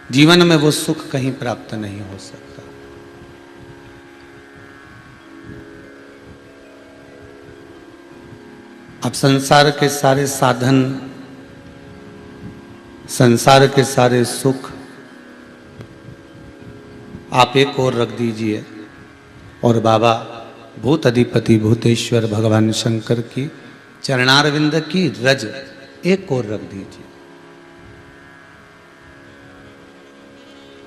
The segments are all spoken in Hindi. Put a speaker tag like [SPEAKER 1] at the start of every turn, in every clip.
[SPEAKER 1] जीवन में वो सुख कहीं प्राप्त नहीं हो सकता। अब संसार के सारे साधन, संसार के सारे सुख आप एक ओर रख दीजिए और बाबा भूत अधिपति भूतेश्वर भगवान शंकर की चरणारविंद की रज एक ओर रख दीजिए।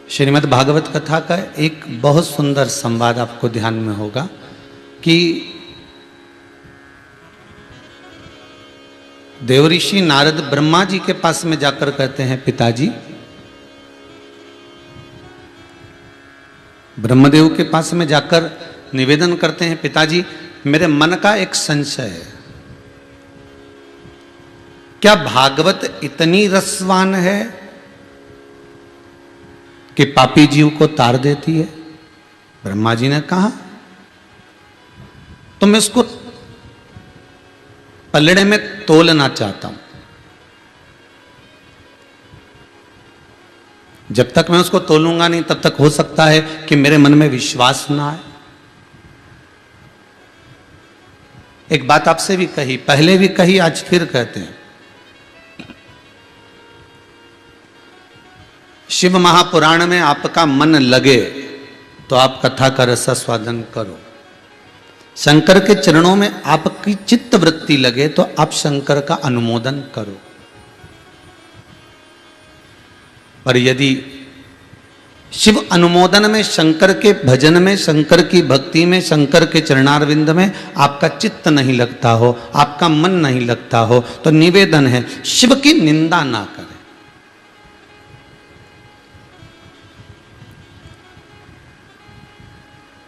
[SPEAKER 1] श्रीमद् भागवत कथा का एक बहुत सुंदर संवाद आपको ध्यान में होगा कि देवऋषि नारद ब्रह्मा जी के पास में जाकर कहते हैं, पिताजी, ब्रह्मदेव के पास में जाकर निवेदन करते हैं, पिताजी मेरे मन का एक संशय है, क्या भागवत इतनी रसवान है कि पापी जीव को तार देती है? ब्रह्मा जी ने कहा तो मैं इसको पलड़े में तोलना चाहता हूं। जब तक मैं उसको तोलूंगा नहीं तब तक हो सकता है कि मेरे मन में विश्वास ना आए। एक बात आपसे भी कही, पहले भी कही, आज फिर कहते हैं, शिव महापुराण में आपका मन लगे तो आप कथा का रसास्वादन करो। शंकर के चरणों में आपकी चित्त वृत्ति लगे तो आप शंकर का अनुमोदन करो। पर यदि शिव अनुमोदन में, शंकर के भजन में, शंकर की भक्ति में, शंकर के चरणारविंद में आपका चित्त नहीं लगता हो, आपका मन नहीं लगता हो, तो निवेदन है शिव की निंदा ना करें।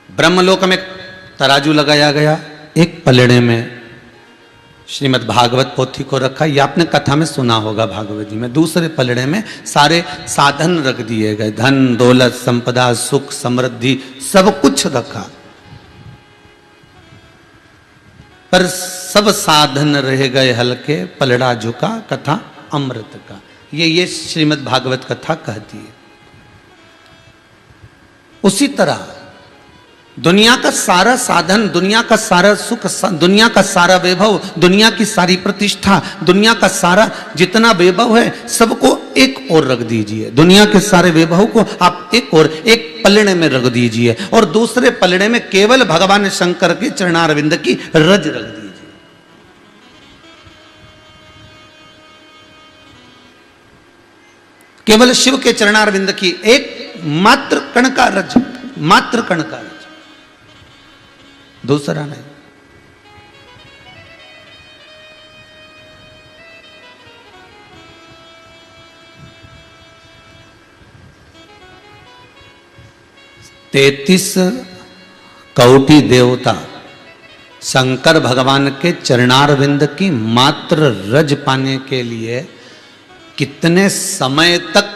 [SPEAKER 1] ब्रह्मलोक में तराजू लगाया गया, एक पलड़े में श्रीमद् भागवत पोथी को रखा, ये आपने कथा में सुना होगा भागवत जी में। दूसरे पलड़े में सारे साधन रख दिए गए, धन दौलत संपदा सुख समृद्धि सब कुछ रखा, पर सब साधन रह गए हल्के, पलड़ा झुका कथा अमृत का। ये श्रीमद् भागवत कथा कहती है। उसी तरह दुनिया का सारा साधन, दुनिया का सारा सुख, दुनिया का सारा वैभव, दुनिया की सारी प्रतिष्ठा, दुनिया का सारा जितना वैभव है सबको एक ओर रख दीजिए। दुनिया के सारे वैभव को आप एक ओर, एक पलड़े में रख दीजिए और दूसरे पलड़े में केवल भगवान शंकर के चरणारविंद की रज रख दीजिए। केवल शिव के चरणारविंद की एक मात्र कण का रज, मात्र कण का रज, दूसरा नहीं। तैतीस कौटि देवता शंकर भगवान के चरणारविंद की मात्र रज पाने के लिए कितने समय तक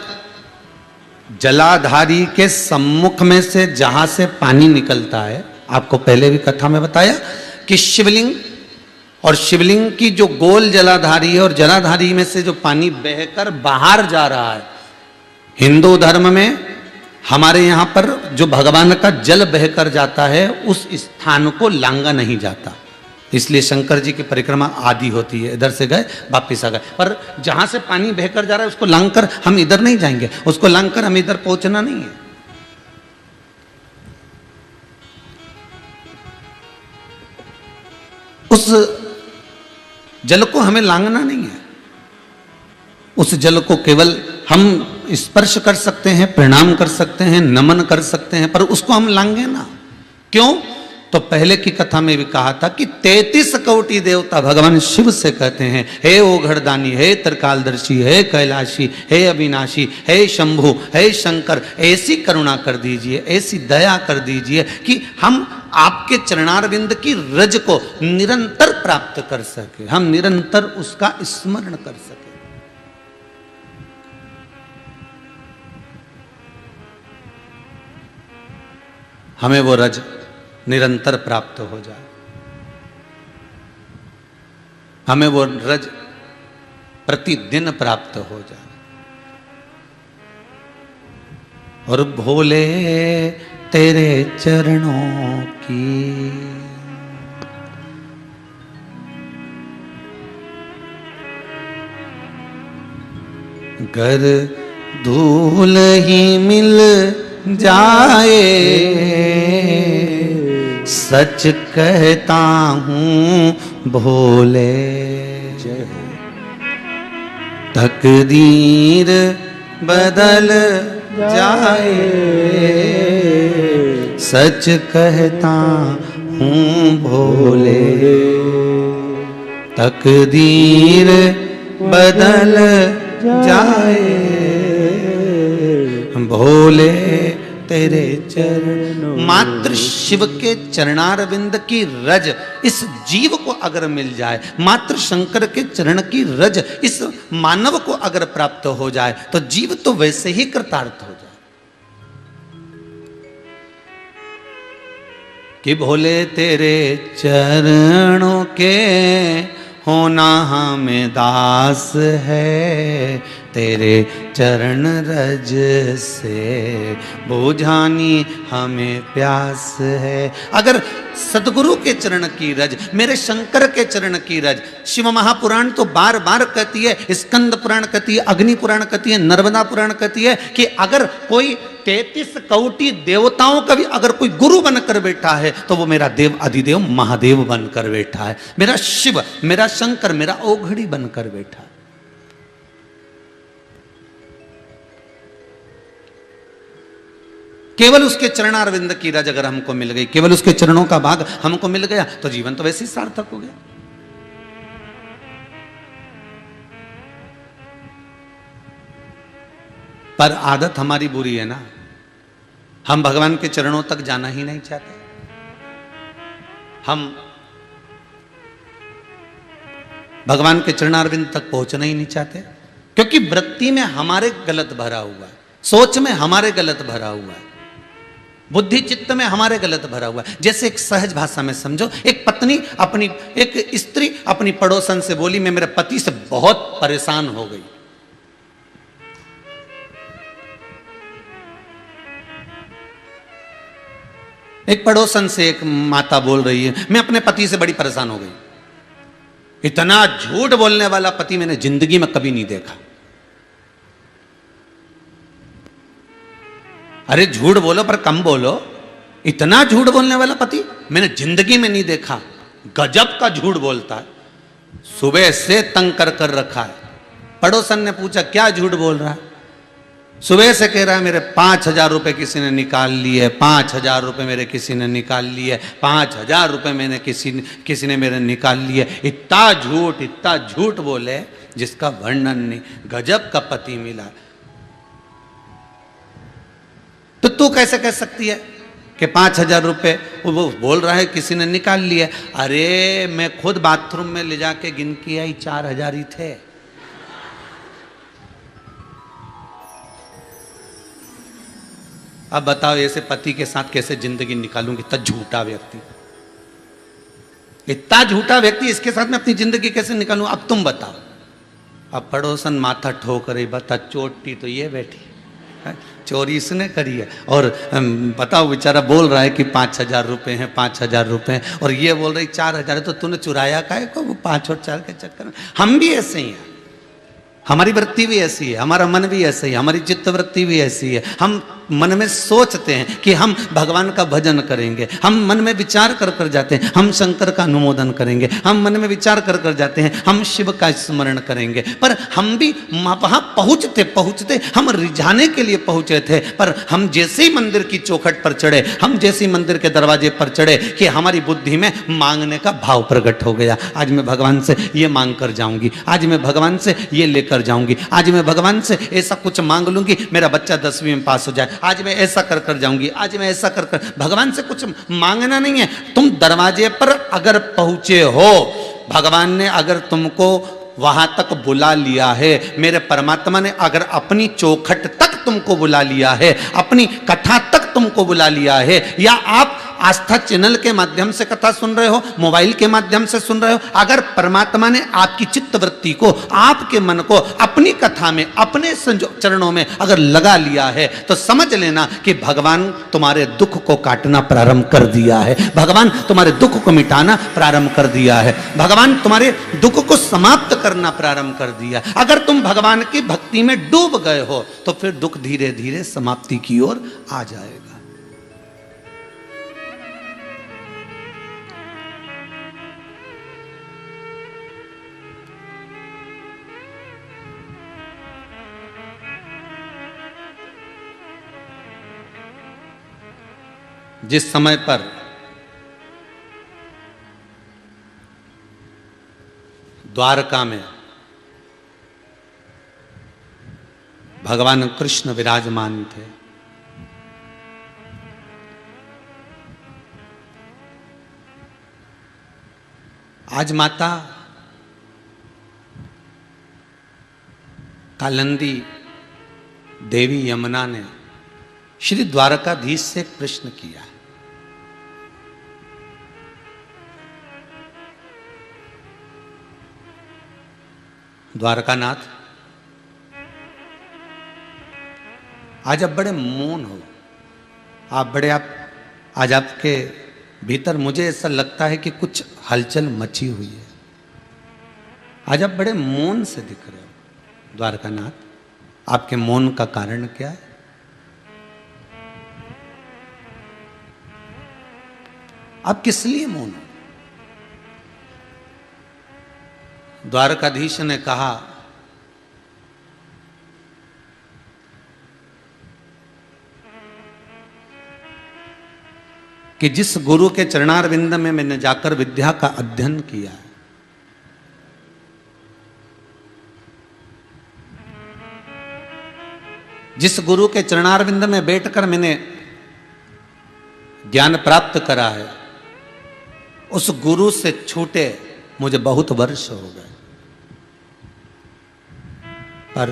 [SPEAKER 1] जलाधारी के सम्मुख में से जहां से पानी निकलता है, आपको पहले भी कथा में बताया कि शिवलिंग और शिवलिंग की जो गोल जलाधारी है और जलाधारी में से जो पानी बहकर बाहर जा रहा है। हिंदू धर्म में हमारे यहाँ पर जो भगवान का जल बहकर जाता है उस स्थान को लांगा नहीं जाता, इसलिए शंकर जी की परिक्रमा आदि होती है। इधर से गए वापिस आ गए, पर जहां से पानी बहकर जा रहा है उसको लांघकर हम इधर नहीं जाएंगे, उसको लांघकर हम इधर पहुंचना नहीं है। उस जल को हमें लांघना नहीं है, उस जल को केवल हम स्पर्श कर सकते हैं, प्रणाम कर सकते हैं, नमन कर सकते हैं, पर उसको हम लांघे ना। क्यों? तो पहले की कथा में भी कहा था कि 33 कौटि देवता भगवान शिव से कहते हैं, हे ओघड़दानी, हे त्रिकालदर्शी, हे कैलाशी, हे अविनाशी, हे शंभु, हे शंकर, ऐसी करुणा कर दीजिए, ऐसी दया कर दीजिए कि हम आपके चरणारविंद की रज को निरंतर प्राप्त कर सके, हम निरंतर उसका स्मरण कर सके। हमें वो रज निरंतर प्राप्त हो जाए, हमें वो रज प्रतिदिन प्राप्त हो जाए। और भोले तेरे चरणों की गर धूल ही मिल जाए, सच कहता हूँ भोले, तकदीर बदल जाए, सच कहता हूँ भोले, तकदीर बदल जाए, भोले तेरे चरण। मात्र शिव के चरणारविंद की रज इस जीव को अगर मिल जाए, मात्र शंकर के चरण की रज इस मानव को अगर प्राप्त हो जाए, तो जीव तो वैसे ही कृतार्थ हो जाए। कि भोले तेरे चरणों के होना हमें दास है, तेरे चरण रज से बुझानी हमें प्यास है। अगर सदगुरु के चरण की रज, मेरे शंकर के चरण की रज, शिव महापुराण तो बार बार कहती है, स्कंद पुराण कहती है, अग्नि पुराण कहती है, नर्मदा पुराण कहती है कि अगर कोई 33 कोटि देवताओं का भी अगर कोई गुरु बनकर बैठा है, तो वो मेरा देव अधिदेव महादेव बनकर बैठा है, मेरा शिव, मेरा शंकर, मेरा ओघड़ी बनकर बैठा है। केवल उसके चरणारविंद की रज अगर हमको मिल गई, केवल उसके चरणों का भाग हमको मिल गया, तो जीवन तो वैसे ही सार्थक हो गया। पर आदत हमारी बुरी है ना, हम भगवान के चरणों तक जाना ही नहीं चाहते। हम भगवान के चरणारविंद तक पहुंचना ही नहीं चाहते, क्योंकि वृत्ति में हमारे गलत भरा हुआ है, सोच में हमारे गलत भरा हुआ है, बुद्धि चित्त में हमारे गलत भरा हुआ है। जैसे एक सहज भाषा में समझो, एक पत्नी अपनी, एक स्त्री अपनी पड़ोसन से बोली, मैं मेरे पति से बहुत परेशान हो गई। एक पड़ोसन से एक माता बोल रही है, मैं अपने पति से बड़ी परेशान हो गई। इतना झूठ बोलने वाला पति मैंने जिंदगी में कभी नहीं देखा। अरे झूठ बोलो पर कम बोलो, इतना झूठ बोलने वाला पति मैंने जिंदगी में नहीं देखा। गजब का झूठ बोलता है, सुबह से तंग कर कर रखा है। पड़ोसन ने पूछा क्या झूठ बोल रहा है? सुबह से कह रहा है मेरे 5,000 रुपए किसी ने निकाल लिए, 5,000 रुपए मेरे किसी ने निकाल लिए, 5,000 रुपए मैंने किसी ने मेरे निकाल लिए। इतना झूठ बोले जिसका वर्णन नहीं। गजब का पति मिला। तो तू कैसे कह सकती है कि 5,000 रुपए वो बोल रहा है किसी ने निकाल लिए? अरे मैं खुद बाथरूम में ले जाके गिन के आई, 4,000 ही थे। अब बताओ ऐसे पति के साथ कैसे जिंदगी निकालूंगी? इतना झूठा व्यक्ति, इतना झूठा व्यक्ति, इसके साथ मैं अपनी जिंदगी कैसे निकालूं? अब तुम बताओ। अब पड़ोसन माथा ठोक रही, बता चोटी तो ये बैठी, चोरी इसने करी है। और बताओ बेचारा बोल रहा है कि 5,000 रुपए हैं, 5,000 रुपए हैं, और ये बोल रही 4,000 है। तो तूने चुराया काहे को? वो 5 और 4 के चक्कर में। हम भी ऐसे ही हैं, हमारी वृत्ति भी ऐसी है, हमारा मन भी ऐसा ही, हमारी चित्त वृत्ति भी ऐसी है। हम मन में सोचते हैं कि हम भगवान का भजन करेंगे, हम मन में विचार कर कर जाते हैं हम शंकर का अनुमोदन करेंगे, हम मन में विचार कर कर जाते हैं हम शिव का स्मरण करेंगे। पर हम भी वहां पहुंचते पहुंचते हम रिझाने के लिए पहुंचे थे, पर हम जैसे ही मंदिर की चौखट पर चढ़े, हम जैसे ही मंदिर के दरवाजे पर चढ़े कि हमारी बुद्धि में मांगने का भाव प्रकट हो गया। आज मैं भगवान से ये मांग कर जाऊंगी, आज मैं भगवान से ये लेकर जाऊंगी, आज मैं भगवान से ऐसा कुछ मांग लूंगी मेरा बच्चा 10वीं में पास हो जाए, आज मैं ऐसा कर कर जाऊंगी, आज मैं ऐसा कर कर। भगवान से कुछ मांगना नहीं है। तुम दरवाजे पर अगर पहुंचे हो, भगवान ने अगर तुमको वहां तक बुला लिया है, मेरे परमात्मा ने अगर अपनी चौखट तक तुमको बुला लिया है, अपनी कथा तक तुमको बुला लिया है, या आप आस्था चैनल के माध्यम से कथा सुन रहे हो, मोबाइल के माध्यम से सुन रहे हो, अगर परमात्मा ने आपकी चित्त वृत्ति को, आपके मन को अपनी कथा में, अपने चरणों में अगर लगा लिया है, तो समझ लेना कि भगवान तुम्हारे दुख को काटना प्रारंभ कर दिया है, भगवान तुम्हारे दुख को मिटाना प्रारंभ कर दिया है, भगवान तुम्हारे दुख को समाप्त करना प्रारंभ कर दिया। अगर तुम भगवान की भक्ति में डूब गए हो तो फिर दुख धीरे धीरे समाप्ति की ओर आ जाएगा। जिस समय पर द्वारका में भगवान कृष्ण विराजमान थे, आज माता कालिंदी देवी यमुना ने श्री द्वारकाधीश से एक प्रश्न किया। द्वारकानाथ, आज आप बड़े मौन हो, आज आपके भीतर मुझे ऐसा लगता है कि कुछ हलचल मची हुई है। आज आप बड़े मौन से दिख रहे हो। द्वारकानाथ, आपके मौन का कारण क्या है? आप किस लिए मौन हो? द्वारकाधीश ने कहा, कि जिस गुरु के चरणारविंद में मैंने जाकर विद्या का अध्ययन किया है, जिस गुरु के चरणारविंद में बैठकर मैंने ज्ञान प्राप्त करा है, उस गुरु से छूटे मुझे बहुत वर्ष हो गए। पर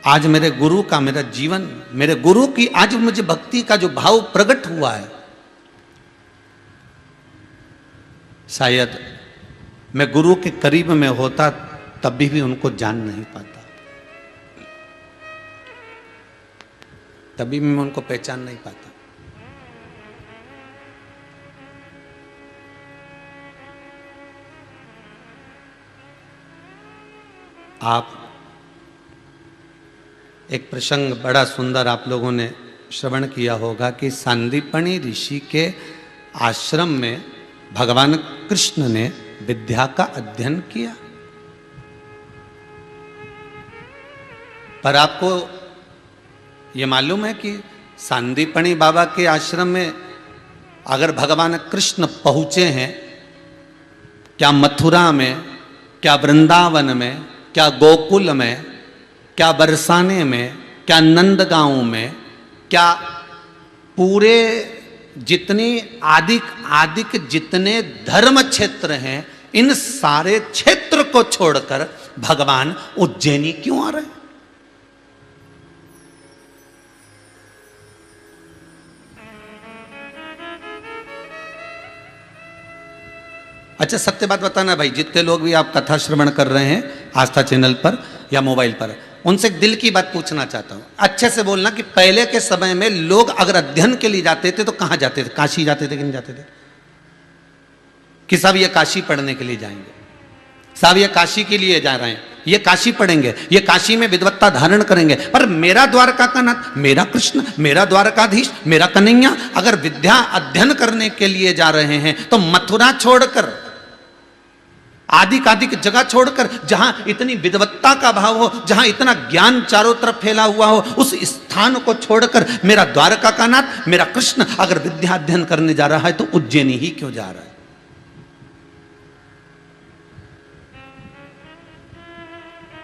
[SPEAKER 1] आज मेरे गुरु का, मेरा जीवन, मेरे गुरु की आज मुझे भक्ति का जो भाव प्रकट हुआ है, शायद मैं गुरु के करीब में होता तभी भी उनको जान नहीं पाता, तभी भी मैं उनको पहचान नहीं पाता। आप एक प्रसंग बड़ा सुंदर आप लोगों ने श्रवण किया होगा कि सांदीपनी ऋषि के आश्रम में भगवान कृष्ण ने विद्या का अध्ययन किया। पर आपको ये मालूम है कि सांदीपनी बाबा के आश्रम में अगर भगवान कृष्ण पहुंचे हैं, क्या मथुरा में, क्या वृंदावन में, क्या गोकुल में, क्या बरसाने में, क्या नंदगांव में, क्या पूरे जितनी आदिक जितने धर्म क्षेत्र हैं, इन सारे क्षेत्र को छोड़कर भगवान उज्जैनी क्यों आ रहे हैं? अच्छा, सत्य बात बताना भाई, जितने लोग भी आप कथा श्रवण कर रहे हैं आस्था चैनल पर या मोबाइल पर, उनसे दिल की बात पूछना चाहता हूं। अच्छे से बोलना कि पहले के समय में लोग अगर अध्ययन के लिए जाते थे तो कहां जाते थे? काशी जाते थे कि नहीं जाते थे? कि सब ये काशी पढ़ने के लिए जाएंगे, सब ये काशी के लिए जा रहे हैं, ये काशी पढ़ेंगे, ये काशी में विद्वत्ता धारण करेंगे। पर मेरा द्वारका का नाथ, मेरा कृष्ण, मेरा द्वारकाधीश, मेरा कन्हैया अगर विद्या अध्ययन करने के लिए जा रहे हैं तो मथुरा छोड़कर, आदिक जगह छोड़कर, जहां इतनी विद्वत्ता का भाव हो, जहां इतना ज्ञान चारों तरफ फैला हुआ हो, उस स्थान को छोड़कर मेरा द्वारका का नाथ, मेरा कृष्ण अगर विद्या अध्ययन करने जा रहा है तो उज्जैनी ही क्यों जा रहा है?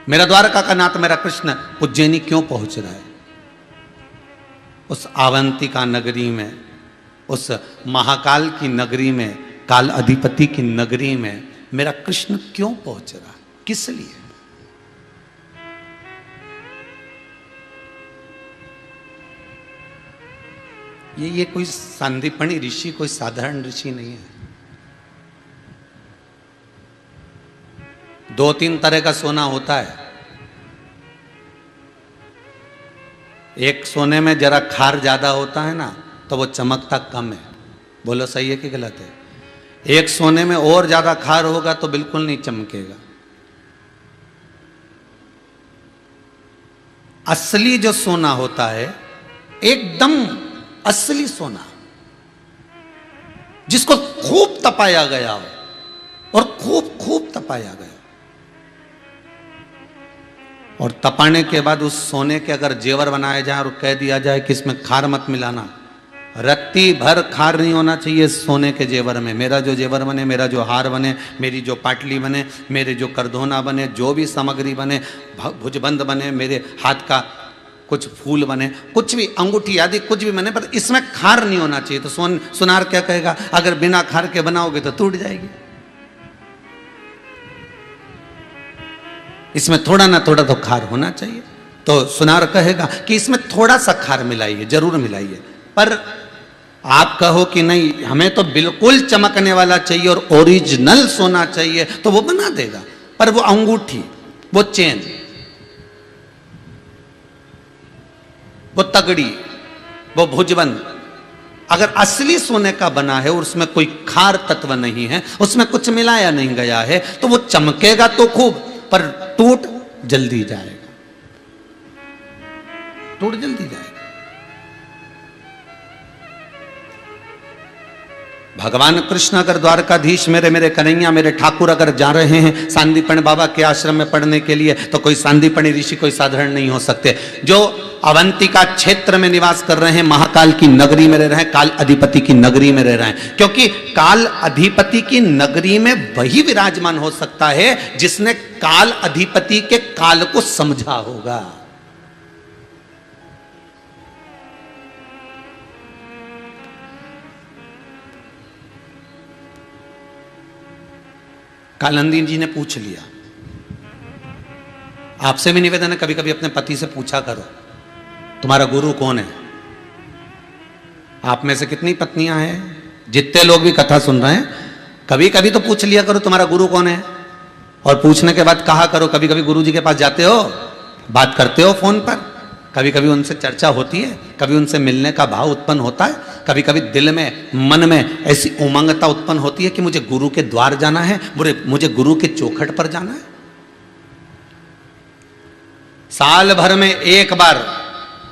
[SPEAKER 1] मेरा द्वारका का नाथ, मेरा कृष्ण उज्जैनी क्यों पहुंच रहा है? उस अवंतिका नगरी में, उस महाकाल की नगरी में, काल अधिपति की नगरी में मेरा कृष्ण क्यों पहुंच रहा? किस लिए? ये कोई सांदीपनी ऋषि कोई साधारण ऋषि नहीं है। 2-3 तरह का सोना होता है। एक सोने में जरा खार ज्यादा होता है ना, तो वो चमकता कम है। बोलो सही है कि गलत है? एक सोने में और ज्यादा खार होगा तो बिल्कुल नहीं चमकेगा। असली जो सोना होता है, एकदम असली सोना, जिसको खूब तपाया गया हो, और खूब खूब तपाया गया, और तपाने के बाद उस सोने के अगर जेवर बनाए जाए और कह दिया जाए कि इसमें खार मत मिलाना, रत्ती भर खार नहीं होना चाहिए सोने के जेवर में। मेरा जो जेवर बने, मेरा जो हार बने, मेरी जो पाटली बने, मेरे जो करधोना बने, जो भी सामग्री बने, भुजबंद बने, मेरे हाथ का कुछ फूल बने, कुछ भी अंगूठी आदि कुछ भी बने, पर इसमें खार नहीं होना चाहिए। तो सुनार क्या कहेगा, अगर बिना खार के बनाओगे तो टूट जाएगी। इसमें थोड़ा ना थोड़ा तो खार होना चाहिए। तो सुनार कहेगा कि इसमें थोड़ा सा खार मिलाइए, जरूर मिलाइए। पर आप कहो कि नहीं, हमें तो बिल्कुल चमकने वाला चाहिए और ओरिजिनल सोना चाहिए, तो वो बना देगा। पर वो अंगूठी, वो चेन, वो तगड़ी, वो भुजबंद अगर असली सोने का बना है और उसमें कोई खार तत्व नहीं है, उसमें कुछ मिलाया नहीं गया है, तो वो चमकेगा तो खूब, पर टूट जल्दी जाएगा, टूट जल्दी जाएगा। भगवान कृष्ण अगर द्वारकाधीश मेरे कन्हैया मेरे ठाकुर अगर जा रहे हैं सांदीपन बाबा के आश्रम में पढ़ने के लिए, तो कोई सांदीपनी ऋषि कोई साधारण नहीं हो सकते। जो अवंतिका क्षेत्र में निवास कर रहे हैं, महाकाल की नगरी में रह रहे हैं, काल अधिपति की नगरी में रह रहे हैं, क्योंकि काल अधिपति की नगरी में वही विराजमान हो सकता है जिसने काल अधिपति के काल को समझा होगा। कालंदी जी ने पूछ लिया। आपसे भी निवेदन है, कभी कभी अपने पति से पूछा करो तुम्हारा गुरु कौन है। आप में से कितनी पत्नियां हैं, जितने लोग भी कथा सुन रहे हैं, कभी कभी तो पूछ लिया करो तुम्हारा गुरु कौन है। और पूछने के बाद कहा करो, कभी कभी गुरु जी के पास जाते हो, बात करते हो फोन पर, कभी कभी उनसे चर्चा होती है, कभी उनसे मिलने का भाव उत्पन्न होता है, कभी कभी दिल में मन में ऐसी उमंगता उत्पन्न होती है कि मुझे गुरु के द्वार जाना है, मुझे गुरु के चौखट पर जाना है। साल भर में एक बार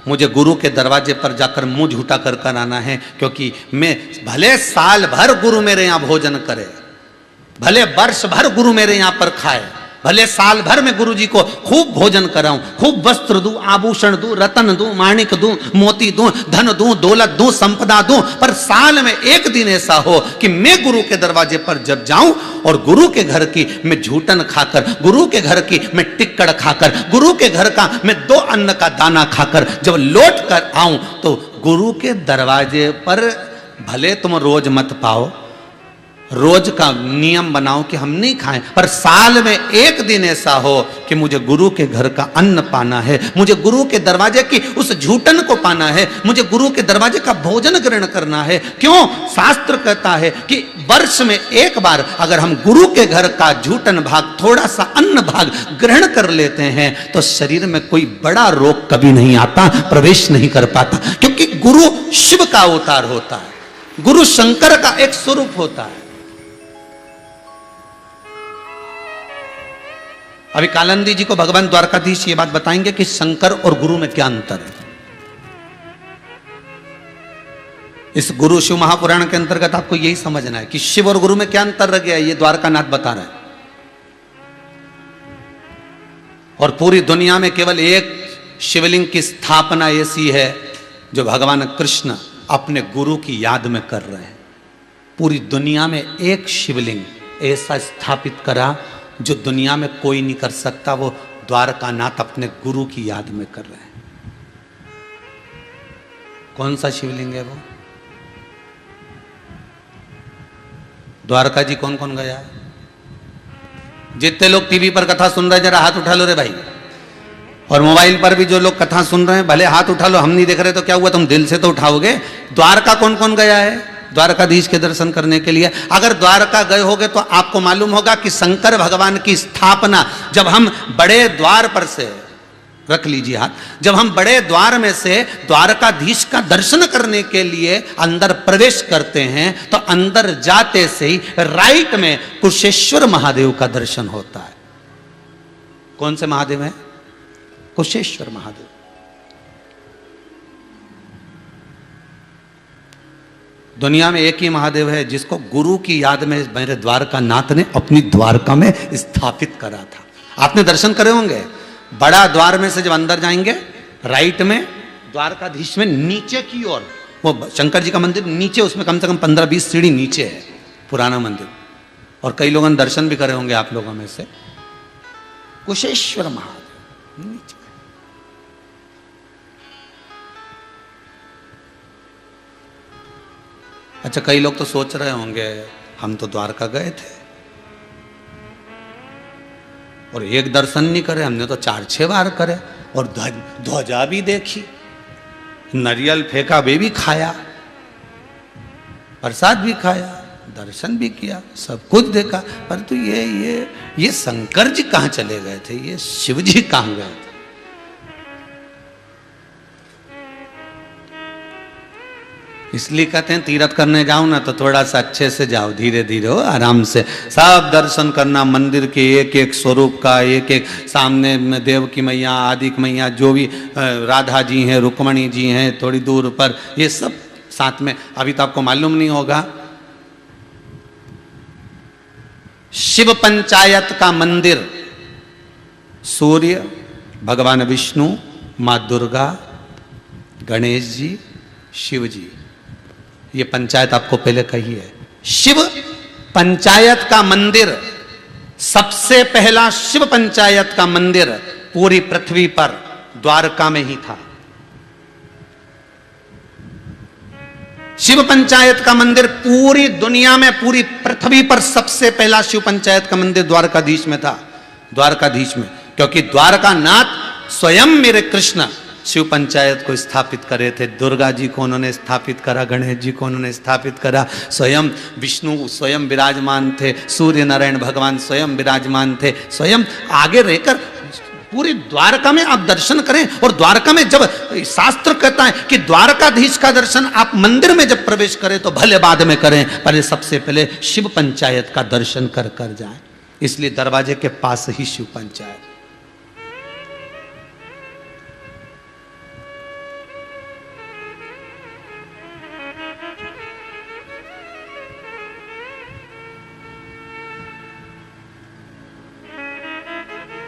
[SPEAKER 1] मुझे गुरु के दरवाजे पर जाकर मुंह झूठा कर कर आना है, क्योंकि मैं भले साल भर गुरु मेरे यहां भोजन करे, भले वर्ष भर गुरु मेरे यहां पर खाए, भले साल भर में गुरु जी को खूब भोजन कराऊं, खूब वस्त्र दूं, आभूषण दूं, रतन दूं, माणिक दूं, मोती दूं, धन दूं, दौलत दूं, संपदा दूं, पर साल में एक दिन ऐसा हो कि मैं गुरु के दरवाजे पर जब जाऊं और गुरु के घर की मैं झूठन खाकर, गुरु के घर की मैं टिक्कड़ खाकर, गुरु के घर का मैं 2 अन्न का दाना खाकर जब लौट कर आऊं, तो गुरु के दरवाजे पर भले तुम रोज मत पाओ, रोज का नियम बनाओ कि हम नहीं खाएं, पर साल में एक दिन ऐसा हो कि मुझे गुरु के घर का अन्न पाना है, मुझे गुरु के दरवाजे की उस झूठन को पाना है, मुझे गुरु के दरवाजे का भोजन ग्रहण करना है। क्यों? शास्त्र कहता है कि वर्ष में एक बार अगर हम गुरु के घर का झूठन भाग, थोड़ा सा अन्न भाग ग्रहण कर लेते हैं, तो शरीर में कोई बड़ा रोग कभी नहीं आता, प्रवेश नहीं कर पाता, क्योंकि गुरु शिव का अवतार होता है, गुरु शंकर का एक स्वरूप होता है। अभी कालंदी जी को भगवान द्वारकाधीश ये बात बताएंगे कि शंकर और गुरु में क्या अंतर है। इस गुरु शिव महापुराण के अंतर्गत आपको यही समझना है कि शिव और गुरु में क्या अंतर रह गया है, ये द्वारकानाथ बता रहा है। और पूरी दुनिया में केवल एक शिवलिंग की स्थापना ऐसी है जो भगवान कृष्ण अपने गुरु की याद में कर रहे हैं। पूरी दुनिया में एक शिवलिंग ऐसा स्थापित करा जो दुनिया में कोई नहीं कर सकता, वो द्वारकानाथ अपने गुरु की याद में कर रहे हैं। कौन सा शिवलिंग है वो? द्वारका जी कौन कौन गया है? जितने लोग टीवी पर कथा सुन रहे, जरा हाथ उठा लो रे भाई। और मोबाइल पर भी जो लोग कथा सुन रहे हैं, भले हाथ उठा लो, हम नहीं देख रहे तो क्या हुआ, तुम दिल से तो उठाओगे। द्वारका कौन कौन गया है द्वारकाधीश के दर्शन करने के लिए? अगर द्वारका गए होगे तो आपको मालूम होगा कि शंकर भगवान की स्थापना जब हम बड़े द्वार पर से, रख लीजिए हाथ, जब हम बड़े द्वार में से द्वारकाधीश का दर्शन करने के लिए अंदर प्रवेश करते हैं तो अंदर जाते से ही राइट में कुशेश्वर महादेव का दर्शन होता है। कौन से महादेव है? कुशेश्वर महादेव। दुनिया में एक ही महादेव है जिसको गुरु की याद में मेरे द्वारका नाथ ने अपनी द्वारका में स्थापित करा था। आपने दर्शन करे होंगे, बड़ा द्वार में से जब अंदर जाएंगे राइट में द्वारकाधीश में नीचे की ओर वो शंकर जी का मंदिर नीचे, उसमें कम से कम 15-20 सीढ़ी नीचे है पुराना मंदिर, और कई लोगों ने दर्शन भी करे होंगे आप लोगों में से। कुशेश्वर महादेव नीचे। अच्छा, कई लोग तो सोच रहे होंगे हम तो द्वारका गए थे और एक दर्शन नहीं करे, हमने तो 4-6 बार करे और ध्वजा भी देखी, नारियल फेंका वे भी खाया, प्रसाद भी खाया, दर्शन भी किया, सब कुछ देखा, परंतु ये शंकर जी कहाँ चले गए थे, ये शिव जी कहाँ गए थे? इसलिए कहते हैं तीर्थ करने जाओ ना तो थोड़ा सा अच्छे से जाओ, धीरे धीरे हो, आराम से सब दर्शन करना, मंदिर के एक एक स्वरूप का, एक एक सामने में देव की मैया, आदि की मैया, जो भी राधा जी हैं, रुक्मणी जी हैं थोड़ी दूर पर, ये सब साथ में। अभी तो आपको मालूम नहीं होगा, शिव पंचायत का मंदिर, सूर्य, भगवान विष्णु, माँ दुर्गा, गणेश जी, शिव जी, ये पंचायत आपको पहले कही है। शिव पंचायत का मंदिर, सबसे पहला शिव पंचायत का मंदिर पूरी पृथ्वी पर द्वारका में ही था। शिव पंचायत का मंदिर पूरी दुनिया में, पूरी पृथ्वी पर सबसे पहला शिव पंचायत का मंदिर द्वारकाधीश में था। द्वारकाधीश में, क्योंकि द्वारका नाथ स्वयं मेरे कृष्ण शिव पंचायत को स्थापित करे थे। दुर्गा जी को उन्होंने स्थापित करा, गणेश जी को उन्होंने स्थापित करा, स्वयं विष्णु स्वयं विराजमान थे, सूर्य नारायण भगवान स्वयं विराजमान थे, स्वयं आगे रहकर पूरी द्वारका में आप दर्शन करें। और द्वारका में जब शास्त्र कहता है कि द्वारकाधीश का दर्शन आप मंदिर में जब प्रवेश करें तो भले बाद में करें, पहले सबसे पहले शिव पंचायत का दर्शन कर जाएं। इसलिए दरवाजे के पास ही शिव पंचायत।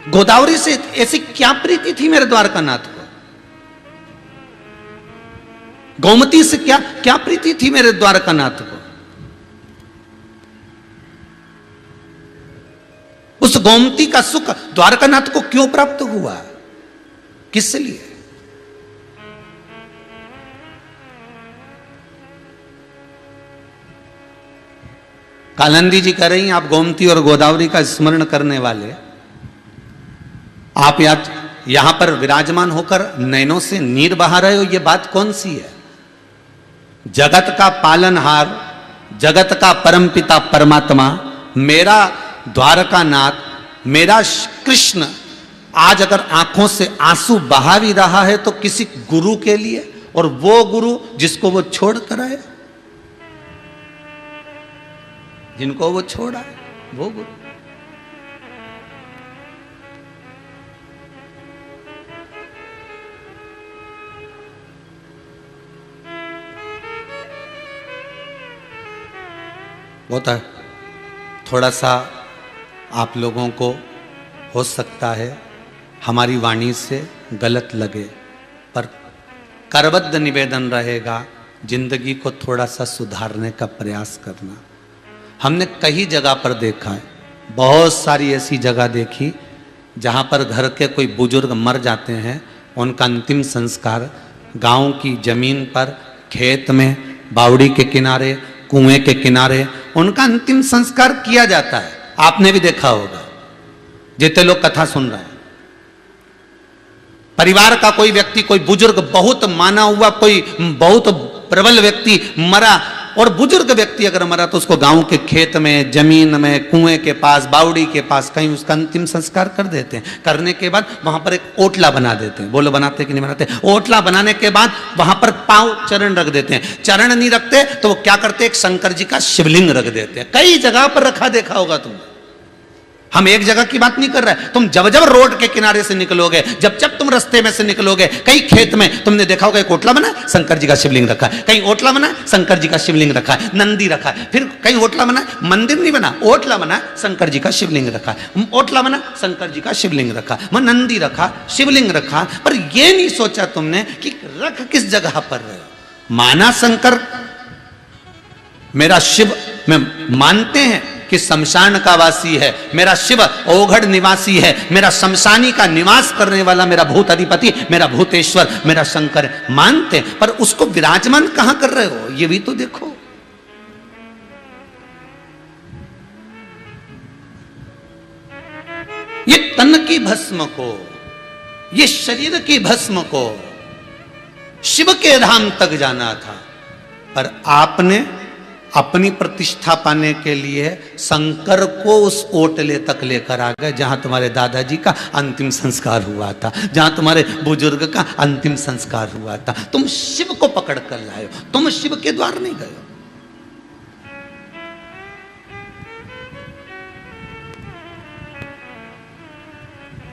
[SPEAKER 1] गोदावरी से ऐसी क्या प्रीति थी मेरे द्वारकानाथ को? गोमती से क्या प्रीति थी मेरे द्वारकानाथ को? उस गोमती का सुख द्वारकानाथ को क्यों प्राप्त हुआ? किस लिए? कालंदी जी कह रही हैं, आप गोमती और गोदावरी का स्मरण करने वाले, आप यहां पर विराजमान होकर नैनों से नीर बहा रहे हो, ये बात कौन सी है? जगत का पालनहार, जगत का परमपिता परमात्मा, मेरा द्वारकानाथ, मेरा कृष्ण आज अगर आंखों से आंसू बहा भी रहा है तो किसी गुरु के लिए, और वो गुरु जिसको वो छोड़ कर आए, जिनको वो छोड़ा है वो गुरु। होता है थोड़ा सा आप लोगों को हो सकता है हमारी वाणी से गलत लगे, पर करबद्ध निवेदन रहेगा जिंदगी को थोड़ा सा सुधारने का प्रयास करना। हमने कई जगह पर देखा है, बहुत सारी ऐसी जगह देखी जहाँ पर घर के कोई बुजुर्ग मर जाते हैं, उनका अंतिम संस्कार गांव की जमीन पर, खेत में, बावड़ी के किनारे, कुएं के किनारे उनका अंतिम संस्कार किया जाता है। आपने भी देखा होगा, जितने लोग कथा सुन रहे हैं। परिवार का कोई व्यक्ति, कोई बुजुर्ग, बहुत माना हुआ कोई बहुत प्रबल व्यक्ति मरा, और बुजुर्ग व्यक्ति अगर मरा तो उसको गांव के खेत में, जमीन में, कुएं के पास, बावड़ी के पास कहीं उसका अंतिम संस्कार कर देते हैं। करने के बाद वहां पर एक ओटला बना देते हैं। बोलो बनाते कि नहीं बनाते? ओटला बनाने के बाद वहां पर पांव चरण रख देते हैं। चरण नहीं रखते तो वो क्या करते हैं, एक शंकर जी का शिवलिंग रख देते हैं। कई जगह पर रखा देखा होगा तुमने। हम एक जगह की बात नहीं कर रहे। तुम जब जब रोड के किनारे से निकलोगे, जब जब तुम रास्ते में से निकलोगे, कई खेत में तुमने देखा होगा एक ओटला बना, शंकर जी का शिवलिंग रखा है। कहीं ओटला बना, शंकर जी का शिवलिंग रखा है, नंदी रखा है। फिर कहीं ओटला बना, मंदिर नहीं बना, ओटला बना, शंकर जी का शिवलिंग रखा है। ओटला बना, शंकर जी का शिवलिंग रखा, नंदी रखा, शिवलिंग रखा। पर यह नहीं सोचा तुमने कि रख किस जगह पर रहे हो। माना शंकर मेरा शिव में मानते हैं कि शमशान का वासी है, मेरा शिव ओघड़ निवासी है, मेरा शमशानी का निवास करने वाला मेरा भूत अधिपति, मेरा भूतेश्वर, मेरा शंकर मानते हैं। पर उसको विराजमान कहां कर रहे हो, ये भी तो देखो। ये तन की भस्म को, ये शरीर की भस्म को शिव के धाम तक जाना था, पर आपने अपनी प्रतिष्ठा पाने के लिए शंकर को उस ओटले तक लेकर आ गए जहां तुम्हारे दादाजी का अंतिम संस्कार हुआ था, जहां तुम्हारे बुजुर्ग का अंतिम संस्कार हुआ था। तुम शिव को पकड़ कर लाए हो, तुम शिव के द्वार नहीं गए हो।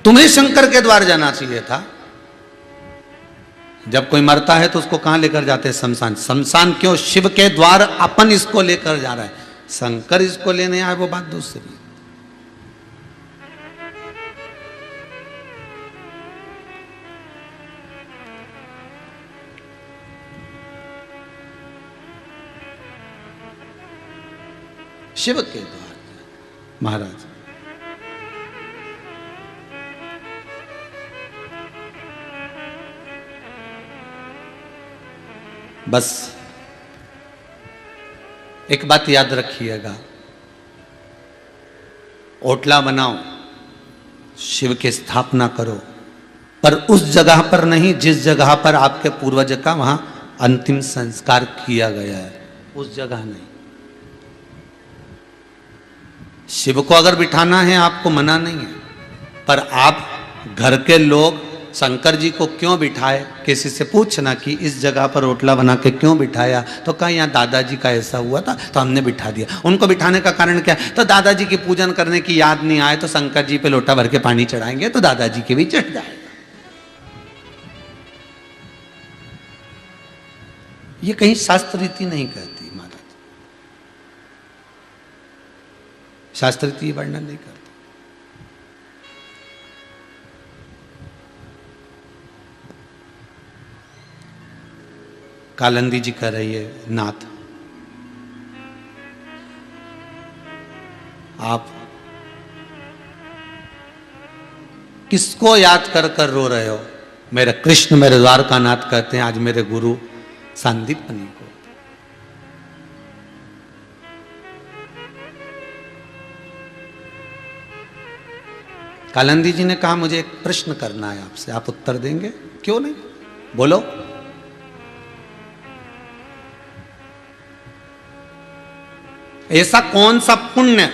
[SPEAKER 1] तुम्हें शंकर के द्वार जाना चाहिए था। जब कोई मरता है तो उसको कहां लेकर जाते हैं? शमशान। शमशान क्यों? शिव के द्वार अपन इसको लेकर जा रहा है, शंकर इसको लेने आए, वो बात दूसरी। शिव के द्वार महाराज। बस एक बात याद रखिएगा, ओटला बनाओ, शिव की स्थापना करो, पर उस जगह पर नहीं जिस जगह पर आपके पूर्वज का वहां अंतिम संस्कार किया गया है, उस जगह नहीं। शिव को अगर बिठाना है आपको मना नहीं है, पर आप घर के लोग शंकर जी को क्यों बिठाए? किसी से पूछना कि इस जगह पर ओटला बना के क्यों बिठाया, तो कहा यहाँ दादाजी का ऐसा हुआ था तो हमने बिठा दिया। उनको बिठाने का कारण क्या है? तो दादाजी की पूजन करने की याद नहीं आए तो शंकर जी पे लोटा भर के पानी चढ़ाएंगे तो दादाजी के भी चढ़ जाएगा। ये कहीं शास्त्र रीति नहीं कहती महाराज, शास्त्र रीति वर्णन नहीं करती। कालंदी जी कह रही है, नाथ आप किसको याद कर कर रो रहे हो? मेरे कृष्ण मेरे द्वारका नाथ कहते हैं आज मेरे गुरु सांदीपनी को। कालंदी जी ने कहा मुझे एक प्रश्न करना है आपसे, आप उत्तर देंगे? क्यों नहीं, बोलो। ऐसा कौन सा पुण्य?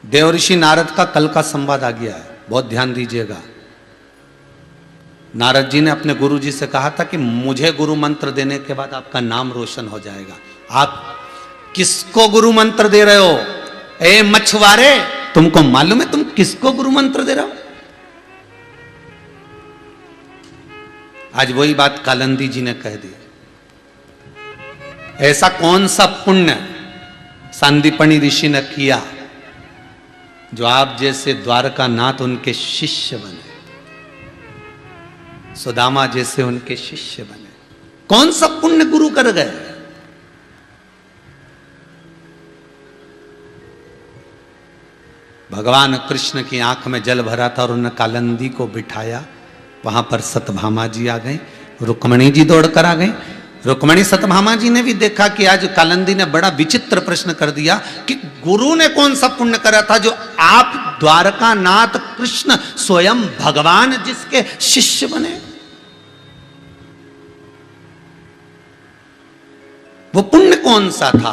[SPEAKER 1] देवऋषि नारद का कल का संवाद आ गया है, बहुत ध्यान दीजिएगा। नारद जी ने अपने गुरु जी से कहा था कि मुझे गुरु मंत्र देने के बाद आपका नाम रोशन हो जाएगा। आप किसको गुरु मंत्र दे रहे हो? ए मछुआरे, तुमको मालूम है तुम किसको गुरु मंत्र दे रहे हो? आज वही बात कालंदी जी ने कह दी। ऐसा कौन सा पुण्य सांदीपनी ऋषि ने किया जो आप जैसे द्वारका नाथ उनके शिष्य बने, सुदामा जैसे उनके शिष्य बने? कौन सा पुण्य गुरु कर गए? भगवान कृष्ण की आंख में जल भरा था और उन्होंने कालंदी को बिठाया। वहां पर सतभामा जी आ गई, रुक्मणी जी दौड़कर आ गई। रुक्मणी सतभामा जी ने भी देखा कि आज कालंदी ने बड़ा विचित्र प्रश्न कर दिया कि गुरु ने कौन सा पुण्य करा था जो आप द्वारका नाथ कृष्ण स्वयं भगवान जिसके शिष्य बने, वो पुण्य कौन सा था?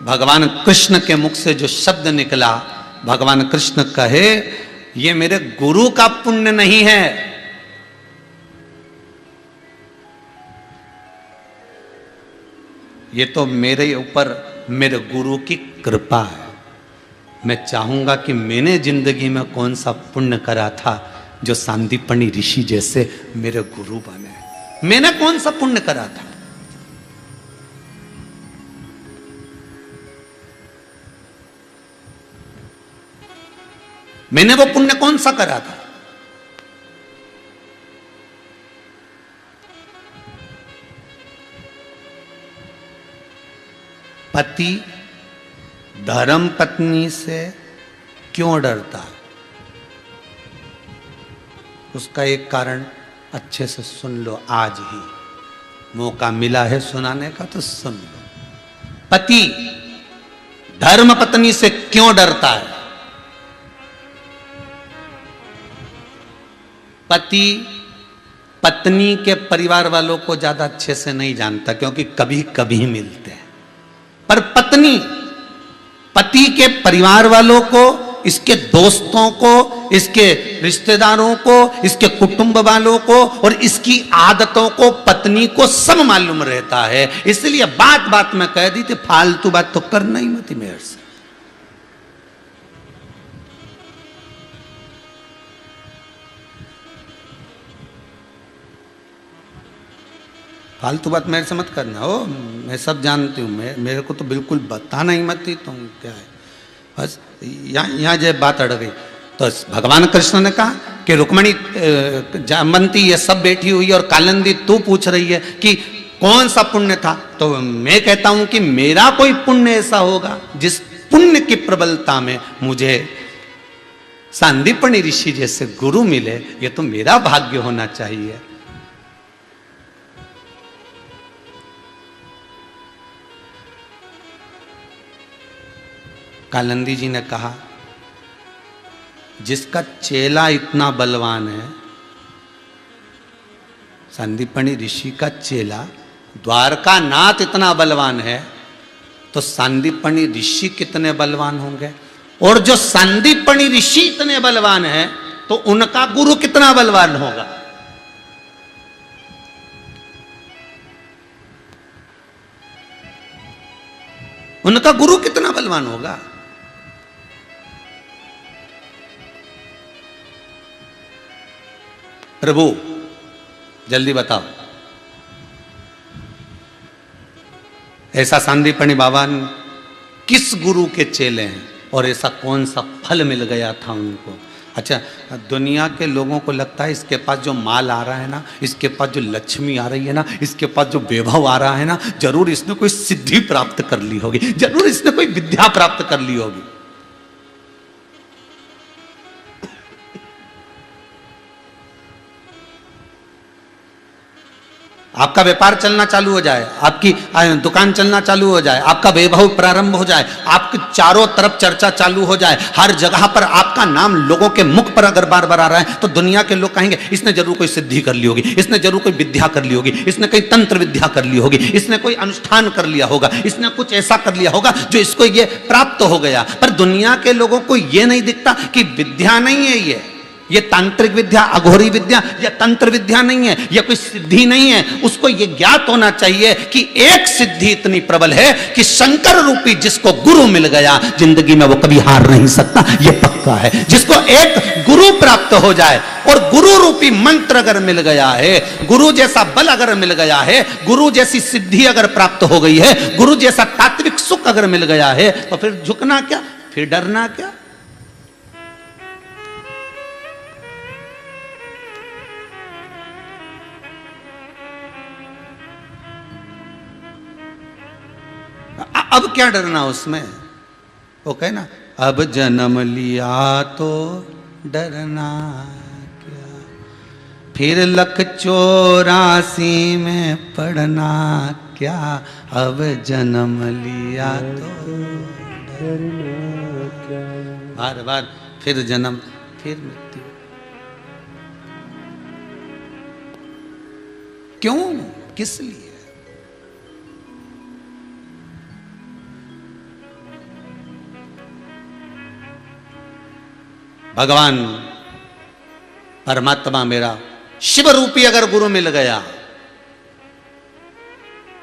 [SPEAKER 1] भगवान कृष्ण के मुख से जो शब्द निकला, भगवान कृष्ण कहे ये मेरे गुरु का पुण्य नहीं है, ये तो मेरे ऊपर मेरे गुरु की कृपा है। मैं चाहूंगा कि मैंने जिंदगी में कौन सा पुण्य करा था जो सांदीपनी ऋषि जैसे मेरे गुरु बने। मैंने कौन सा पुण्य करा था? मैंने वो पुण्य कौन सा करा था? पति धर्म पत्नी से क्यों डरता है? उसका एक कारण अच्छे से सुन लो, आज ही मौका मिला है सुनाने का तो सुन लो। पति धर्म पत्नी से क्यों डरता है? पति पत्नी के परिवार वालों को ज्यादा अच्छे से नहीं जानता, क्योंकि कभी कभी मिलते हैं, पर पत्नी पति के परिवार वालों को, इसके दोस्तों को, इसके रिश्तेदारों को, इसके कुटुंब वालों को और इसकी आदतों को पत्नी को सब मालूम रहता है। इसलिए बात बात में कह दी थी, फालतू बात तो करना ही मत मेरे से। फालतू बात मेरे से मत करना हो, मैं सब जानती हूँ, मेरे को तो बिल्कुल बताना ही मत ही तुम क्या है। बस यहाँ जब बात अड़ गई तो भगवान कृष्ण ने कहा कि रुक्मणी जामवंती ये सब बैठी हुई है और कालिंदी तू पूछ रही है कि कौन सा पुण्य था, तो मैं कहता हूं कि मेरा कोई पुण्य ऐसा होगा जिस पुण्य की प्रबलता में मुझे सांदीपनी ऋषि जैसे गुरु मिले, ये तो मेरा भाग्य होना चाहिए। कालिंदी जी ने कहा जिसका चेला इतना बलवान है, सांदीपनी ऋषि का चेला द्वारका नाथ इतना बलवान है, तो सांदीपनी ऋषि कितने बलवान होंगे? और जो सांदीपनी ऋषि इतने बलवान है तो उनका गुरु कितना बलवान होगा? उनका गुरु कितना बलवान होगा? प्रभु जल्दी बताओ, ऐसा सांदीपनी बाबा किस गुरु के चेले हैं और ऐसा कौन सा फल मिल गया था उनको? अच्छा, दुनिया के लोगों को लगता है इसके पास जो माल आ रहा है ना, इसके पास जो लक्ष्मी आ रही है ना, इसके पास जो वैभव आ रहा है ना, जरूर इसने कोई सिद्धि प्राप्त कर ली होगी, जरूर इसने कोई विद्या प्राप्त कर ली होगी। आपका व्यापार चलना चालू हो जाए, आपकी दुकान चलना चालू हो जाए, आपका वैभव प्रारंभ हो जाए, आपके चारों तरफ चर्चा चालू हो जाए, हर जगह पर आपका नाम लोगों के मुख पर अगर बार बार आ रहा है, तो दुनिया के लोग कहेंगे इसने जरूर कोई सिद्धि कर ली होगी, इसने जरूर कोई विद्या कर ली होगी, इसने कोई तंत्र विद्या कर ली होगी, इसने कोई अनुष्ठान कर लिया होगा, इसने कुछ ऐसा कर लिया होगा जो इसको ये प्राप्त हो गया। पर दुनिया के लोगों को ये नहीं दिखता कि विद्या नहीं है ये तांत्रिक विद्या, अघोरी विद्या या तंत्र विद्या नहीं है, यह कोई सिद्धि नहीं है। उसको यह ज्ञात होना चाहिए कि एक सिद्धि इतनी प्रबल है कि शंकर रूपी जिसको गुरु मिल गया, जिंदगी में वो कभी हार नहीं सकता, यह पक्का है। जिसको एक गुरु प्राप्त हो जाए और गुरु रूपी मंत्र अगर मिल गया है, गुरु जैसा बल अगर मिल गया है, गुरु जैसी सिद्धि अगर प्राप्त हो गई है, गुरु जैसा तात्विक सुख अगर मिल गया है, तो फिर झुकना क्या, फिर डरना क्या? अब क्या डरना उसमें? वो कहे ना, अब जन्म लिया तो डरना क्या, फिर लख 84 में पढ़ना क्या, अब जन्म लिया तो डरना क्या, बार बार फिर फिर मृत्यु। क्यों, किस लिए? भगवान परमात्मा मेरा शिव रूपी अगर गुरु मिल गया,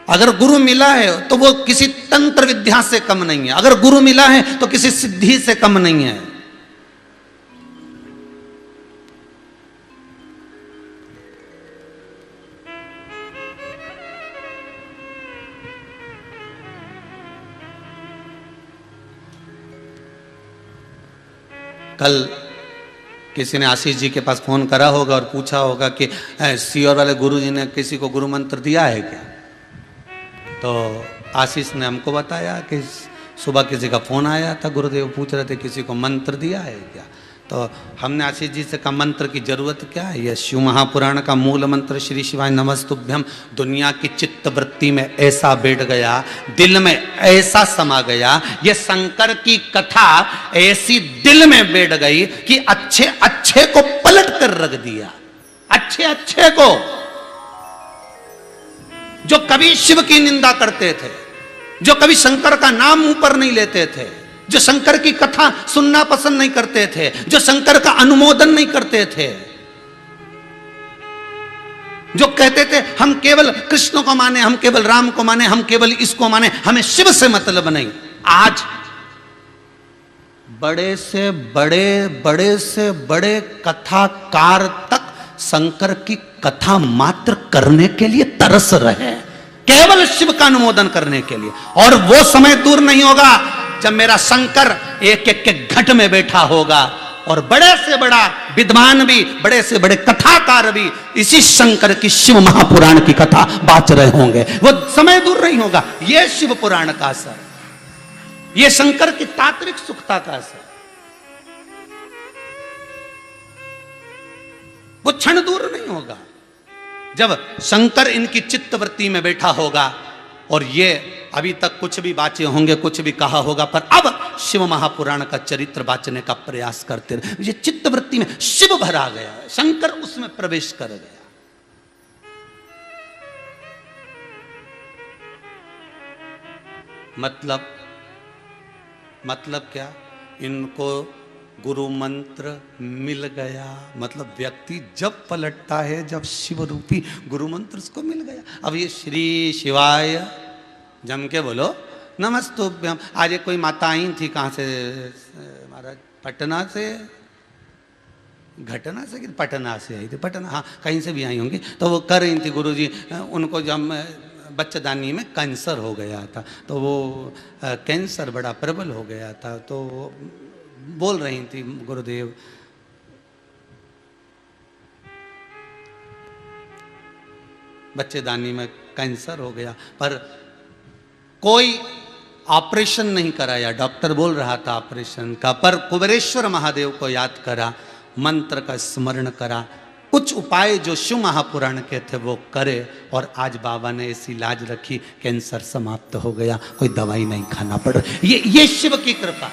[SPEAKER 1] अगर गुरु मिला है तो वो किसी तंत्र विद्या से कम नहीं है, अगर गुरु मिला है तो किसी सिद्धि से कम नहीं है। कल किसी ने आशीष जी के पास फोन करा होगा और पूछा होगा कि सीओर वाले गुरु जी ने किसी को गुरु मंत्र दिया है क्या? तो आशीष ने हमको बताया कि सुबह किसी का फोन आया था, गुरुदेव पूछ रहे थे किसी को मंत्र दिया है क्या? तो हमने आशीष जी से कहा मंत्र की जरूरत क्या है, यह शिव महापुराण का मूल मंत्र श्री शिवाय नमस्तुभ्यम दुनिया की चित्त वृत्ति में ऐसा बैठ गया, दिल में ऐसा समा गया, ये शंकर की कथा ऐसी दिल में बैठ गई कि अच्छे अच्छे को पलट कर रख दिया। अच्छे अच्छे को जो कभी शिव की निंदा करते थे, जो कभी शंकर का नाम मुंह पर नहीं लेते थे, जो शंकर की कथा सुनना पसंद नहीं करते थे, जो शंकर का अनुमोदन नहीं करते थे, जो कहते थे हम केवल कृष्ण को माने, हम केवल राम को माने, हम केवल इसको माने, हमें शिव से मतलब नहीं, आज बड़े से बड़े कथाकार तक शंकर की कथा मात्र करने के लिए तरस रहे, केवल शिव का अनुमोदन करने के लिए। और वो समय दूर नहीं होगा जब मेरा शंकर एक एक के घट में बैठा होगा और बड़े से बड़ा विद्वान भी, बड़े से बड़े कथाकार भी इसी शंकर की शिव महापुराण की कथा बाच रहे होंगे। वो समय दूर नहीं होगा। ये शिव पुराण का असर, ये शंकर की तात्विक सुखता का असर, वो क्षण दूर नहीं होगा जब शंकर इनकी चित्तवृत्ति में बैठा होगा। और ये अभी तक कुछ भी बाचे होंगे, कुछ भी कहा होगा, पर अब शिव महापुराण का चरित्र बाचने का प्रयास करते रहे। ये चित्तवृत्ति में शिव भरा गया, शंकर उसमें प्रवेश कर गया। मतलब क्या? इनको गुरु मंत्र मिल गया। मतलब व्यक्ति जब पलटता है, जब शिव रूपी गुरु मंत्र उसको मिल गया। अब ये श्री शिवाय जम के बोलो नमस्तुभ्यम। आज एक कोई माता आई थी, कहाँ से महाराज, पटना से, घटना से कि पटना से आई थी, पटना, हाँ कहीं से भी आई होंगी। तो वो कर रही थी गुरुजी, उनको जब बच्चेदानी में कैंसर हो गया था, तो वो कैंसर बड़ा प्रबल हो गया था, तो बोल रही थी गुरुदेव बच्चेदानी में कैंसर हो गया, पर कोई ऑपरेशन नहीं कराया। डॉक्टर बोल रहा था ऑपरेशन का, पर कुबेरेश्वर महादेव को याद करा, मंत्र का स्मरण करा, कुछ उपाय जो शिव महापुराण के थे वो करे, और आज बाबा ने ऐसी लाज रखी, कैंसर समाप्त हो गया, कोई दवाई नहीं खाना पड़ रहा। ये शिव की कृपा,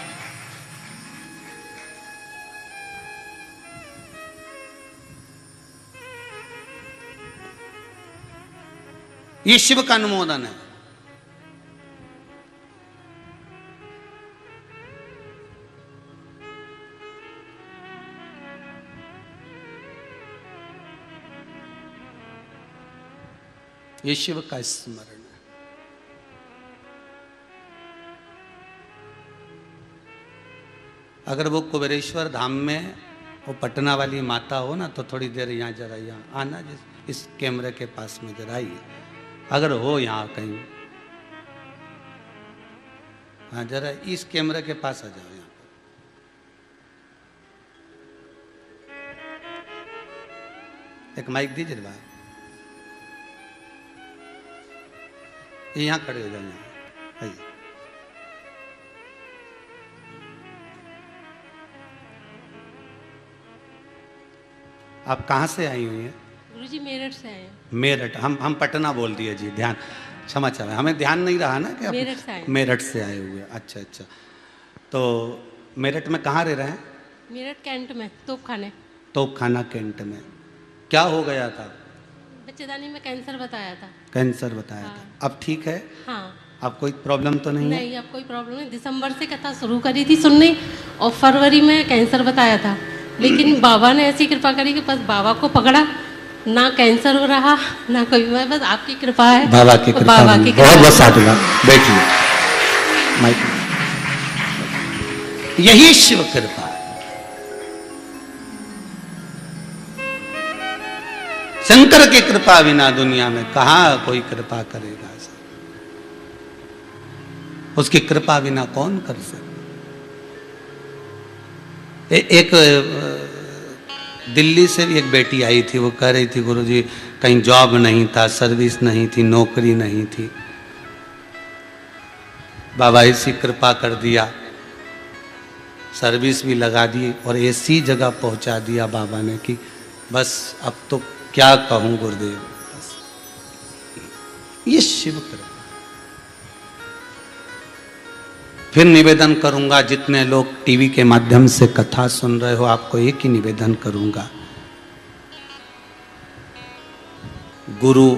[SPEAKER 1] ये शिव का अनुमोदन है। ये शिव का स्मरण है। अगर वो कुबेरेश्वर धाम में वो पटना वाली माता हो ना, तो थोड़ी देर यहाँ जरा यहाँ आना, इस कैमरे के पास में जरा आइए, अगर हो यहाँ कहीं, हाँ जरा इस कैमरे के पास आ जाओ। यहाँ एक माइक दीजिए भाई, यहाँ खड़े हो जाओ, यहाँ आइए। आप कहाँ से आई हुई हैं?
[SPEAKER 2] गुरुजी मेरठ से आए।
[SPEAKER 1] मेरठ, हम पटना बोल दिए जी, ध्यान क्षमा चाहे, हमें ध्यान नहीं रहा ना कि
[SPEAKER 2] मेरठ से आए।
[SPEAKER 1] मेरठ से आए हुए। अच्छा, तो मेरठ में कहाँ रह रहे हैं?
[SPEAKER 2] मेरठ कैंट में तोप खाने।
[SPEAKER 1] तोप खाना कैंट में। क्या हो गया था?
[SPEAKER 2] बच्चेदानी में कैंसर बताया था।
[SPEAKER 1] कैंसर बताया
[SPEAKER 2] हाँ।
[SPEAKER 1] था। अब ठीक है?
[SPEAKER 2] हाँ।
[SPEAKER 1] अब कोई प्रॉब्लम तो नहीं है?
[SPEAKER 2] नहीं, अब कोई प्रॉब्लम नहीं। दिसंबर से कथा शुरू करी थी सुननी और फरवरी में कैंसर बताया था, लेकिन बाबा ने ऐसी कृपा करी कि बस बाबा को पकड़ा, ना कैंसर हो रहा ना कोई। बस आपकी कृपा है।
[SPEAKER 1] बाबा की कृपा।
[SPEAKER 2] बाबा की कृपा।
[SPEAKER 1] बहुत बहुत साधुवाद। बैठिए। माइक। यही शिव कृपा है। शंकर की कृपा बिना दुनिया में कहां कोई कृपा करेगा? उसकी कृपा बिना कौन कर सकता? एक दिल्ली से भी एक बेटी आई थी, वो कह रही थी गुरुजी कहीं जॉब नहीं था, सर्विस नहीं थी, नौकरी नहीं थी, बाबा इसी कृपा कर दिया, सर्विस भी लगा दी और ऐसी जगह पहुंचा दिया बाबा ने कि बस अब तो क्या कहूं गुरुदेव। बस ये शिव कृपा। फिर निवेदन करूंगा, जितने लोग टीवी के माध्यम से कथा सुन रहे हो, आपको एक ही निवेदन करूंगा, गुरु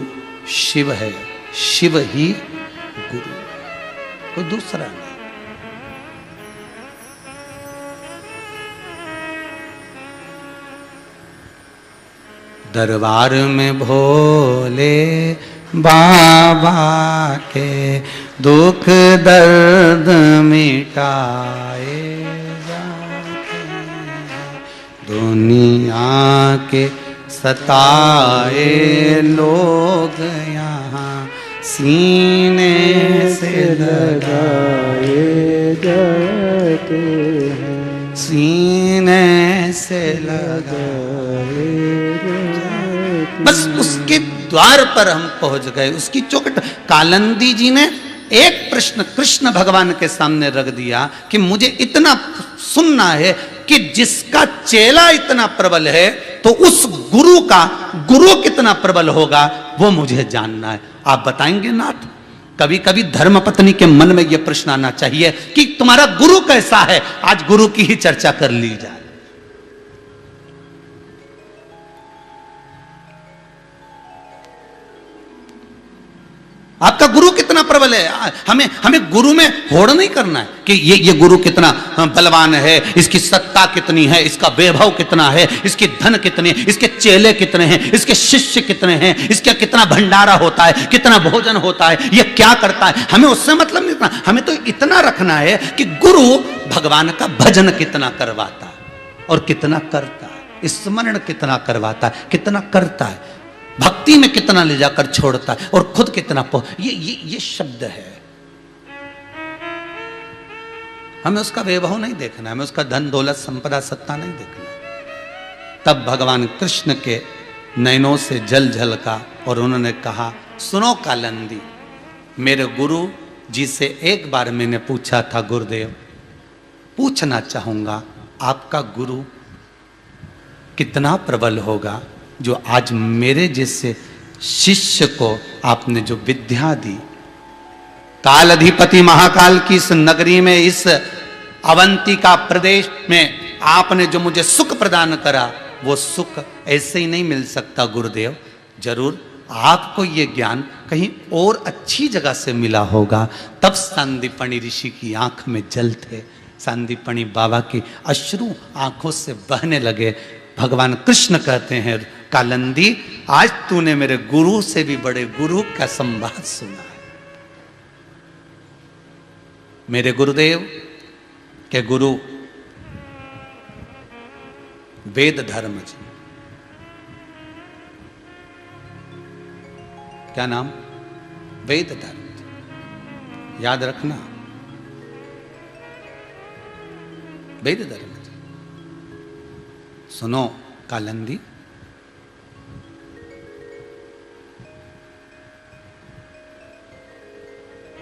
[SPEAKER 1] शिव है, शिव ही गुरु, कोई दूसरा नहीं। दरबार में भोले बाबा के दुख दर्द मिटाए जाते हैं, दुनिया के सताए लोग यहाँ सीने से लगाए जाते हैं, सीने से लगाए जाते। बस उसके द्वार पर हम पहुंच गए, उसकी चौखट। कालंदी जी ने एक प्रश्न कृष्ण भगवान के सामने रख दिया कि मुझे इतना सुनना है कि जिसका चेला इतना प्रबल है तो उस गुरु का गुरु कितना प्रबल होगा, वो मुझे जानना है। आप बताएंगे नाथ? कभी कभी धर्म पत्नी के मन में यह प्रश्न आना चाहिए कि तुम्हारा गुरु कैसा है। आज गुरु की ही चर्चा कर ली जाए। आपका गुरु कितना प्रबल है। हमें गुरु में होड़ नहीं करना है कि ये गुरु कितना बलवान है, इसकी सत्ता कितनी है, इसका वैभव कितना है, इसकी धन कितनी है, इसके चेले कितने हैं, इसके शिष्य कितने हैं, इसका कितना भंडारा होता है, कितना भोजन होता है, ये क्या करता है। हमें उससे मतलब नहीं रखना। हमें तो इतना रखना है कि गुरु भगवान का भजन कितना करवाता है और कितना करता है, स्मरण कितना करवाता है, कितना करता है, भक्ति में कितना ले जाकर छोड़ता है और खुद कितना ये शब्द है। हमें उसका वैभव नहीं देखना, हमें उसका धन दौलत संपदा सत्ता नहीं देखना। तब भगवान कृष्ण के नयनों से जल झलका और उन्होंने कहा, सुनो कालंदी, मेरे गुरु जी से एक बार मैंने पूछा था गुरुदेव, पूछना चाहूंगा आपका गुरु कितना प्रबल होगा जो आज मेरे जैसे शिष्य को आपने जो विद्या दी। काल अधिपति महाकाल की इस नगरी में, इस अवंतिका प्रदेश में आपने जो मुझे सुख प्रदान करा, वो सुख ऐसे ही नहीं मिल सकता गुरुदेव। जरूर आपको ये ज्ञान कहीं और अच्छी जगह से मिला होगा। तब सांदीपनी ऋषि की आंख में जल थे, सांदीपनी बाबा की अश्रु आंखों से बहने लगे। भगवान कृष्ण कहते हैं, कालंदी, आज तूने मेरे गुरु से भी बड़े गुरु का संवाद सुना है। मेरे गुरुदेव के गुरु वेद धर्म जी, क्या नाम? वेद धर्म जी, याद रखना, वेद धर्म जी। सुनो कालंदी,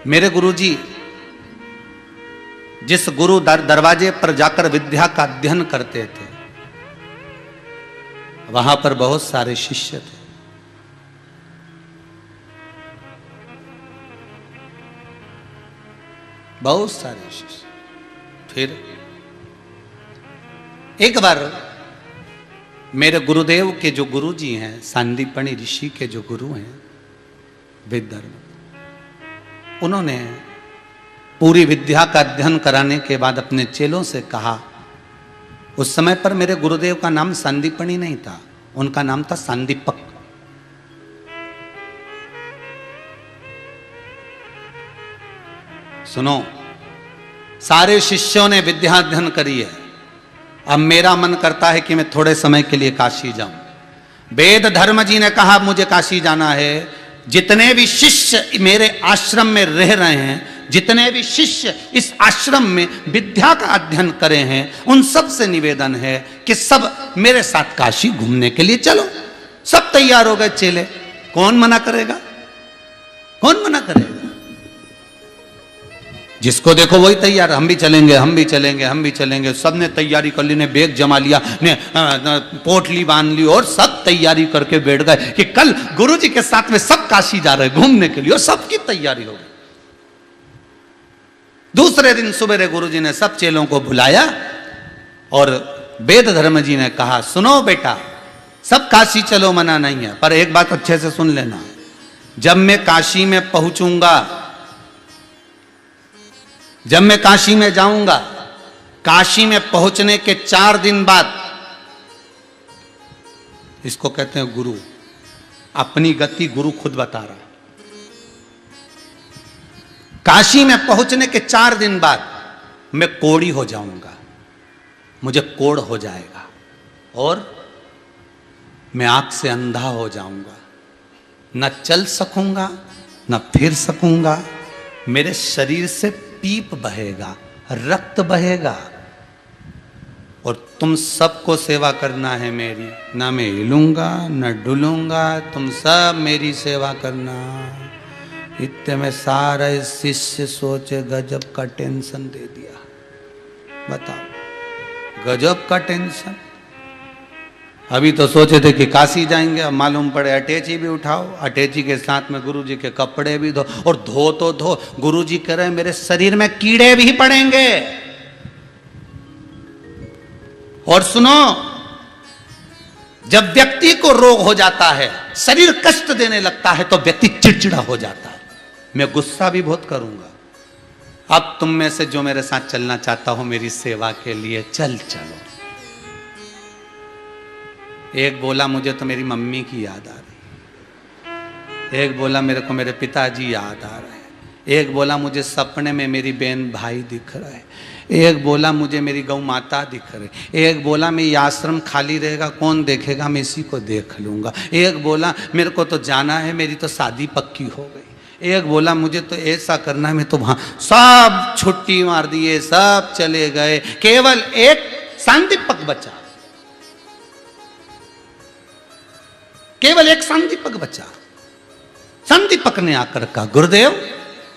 [SPEAKER 1] मेरे गुरुजी जिस गुरु दरवाजे पर जाकर विद्या का अध्ययन करते थे, वहां पर बहुत सारे शिष्य थे। बहुत सारे शिष्य। फिर एक बार मेरे गुरुदेव के जो गुरु जी हैं, सांदीपनी ऋषि के जो गुरु हैं वेदधर्म, उन्होंने पूरी विद्या का अध्ययन कराने के बाद अपने चेलों से कहा, उस समय पर मेरे गुरुदेव का नाम सांदीपनी नहीं था, उनका नाम था सांदीपक। सुनो, सारे शिष्यों ने विद्या अध्ययन करी है, अब मेरा मन करता है कि मैं थोड़े समय के लिए काशी जाऊं। वेद धर्म जी ने कहा मुझे काशी जाना है। जितने भी शिष्य मेरे आश्रम में रह रहे हैं, जितने भी शिष्य इस आश्रम में विद्या का अध्ययन करे हैं, उन सब से निवेदन है कि सब मेरे साथ काशी घूमने के लिए चलो। सब तैयार हो गए चेले, कौन मना करेगा? कौन मना करेगा? जिसको देखो वही तैयार, हम भी चलेंगे, हम भी चलेंगे, हम भी चलेंगे। सब ने तैयारी कर ली, ने बैग जमा लिया, ने पोटली बांध ली और सब तैयारी करके बैठ गए कि कल गुरुजी के साथ में सब काशी जा रहे घूमने के लिए, और सबकी तैयारी हो गई। दूसरे दिन सुबह गुरुजी ने सब चेलों को बुलाया और वेद धर्म जी ने कहा, सुनो बेटा, सब काशी चलो, मना नहीं है, पर एक बात अच्छे से सुन लेना, जब मैं काशी में पहुंचूंगा, जब मैं काशी में जाऊंगा, काशी में पहुंचने के 4 दिन बाद, इसको कहते हैं गुरु, अपनी गति गुरु खुद बता रहा है। काशी में पहुंचने के 4 दिन बाद मैं कोढ़ी हो जाऊंगा, मुझे कोढ़ हो जाएगा और मैं आंख से अंधा हो जाऊंगा, न चल सकूंगा न फिर सकूंगा, मेरे शरीर से पीप बहेगा, रक्त बहेगा, और तुम सबको सेवा करना है मेरी, ना मैं हिलूंगा न डुलूंगा, तुम सब मेरी सेवा करना। इतने में सारा शिष्य सोचे गजब का टेंशन दे दिया। बताओ, गजब का टेंशन। अभी तो सोचे थे कि काशी जाएंगे, अब मालूम पड़े अटैची भी उठाओ, अटैची के साथ में गुरुजी के कपड़े भी धो, और धो तो धो, गुरुजी कह रहे हैं मेरे शरीर में कीड़े भी पड़ेंगे। और सुनो, जब व्यक्ति को रोग हो जाता है, शरीर कष्ट देने लगता है, तो व्यक्ति चिड़चिड़ा हो जाता है। मैं गुस्सा भी बहुत करूंगा। अब तुम में से जो मेरे साथ चलना चाहता हो मेरी सेवा के लिए, चल चलो। एक बोला मुझे तो मेरी मम्मी की याद आ रही, एक बोला मेरे को मेरे पिताजी याद आ रहे हैं, एक बोला मुझे सपने में मेरी बहन भाई दिख रहा है, एक बोला मुझे मेरी गौ माता दिख रही, एक बोला मैं ये आश्रम खाली रहेगा कौन देखेगा, मैं इसी को देख लूँगा, एक बोला मेरे को तो जाना है, मेरी तो शादी पक्की हो गई, एक बोला मुझे तो ऐसा करना है, मैं तो वहाँ। सब छुट्टी मार दिए, सब चले गए, केवल एक सांदीपक बचा, केवल एक सांदीपक बचा। सांदीपक ने आकर कहा, गुरुदेव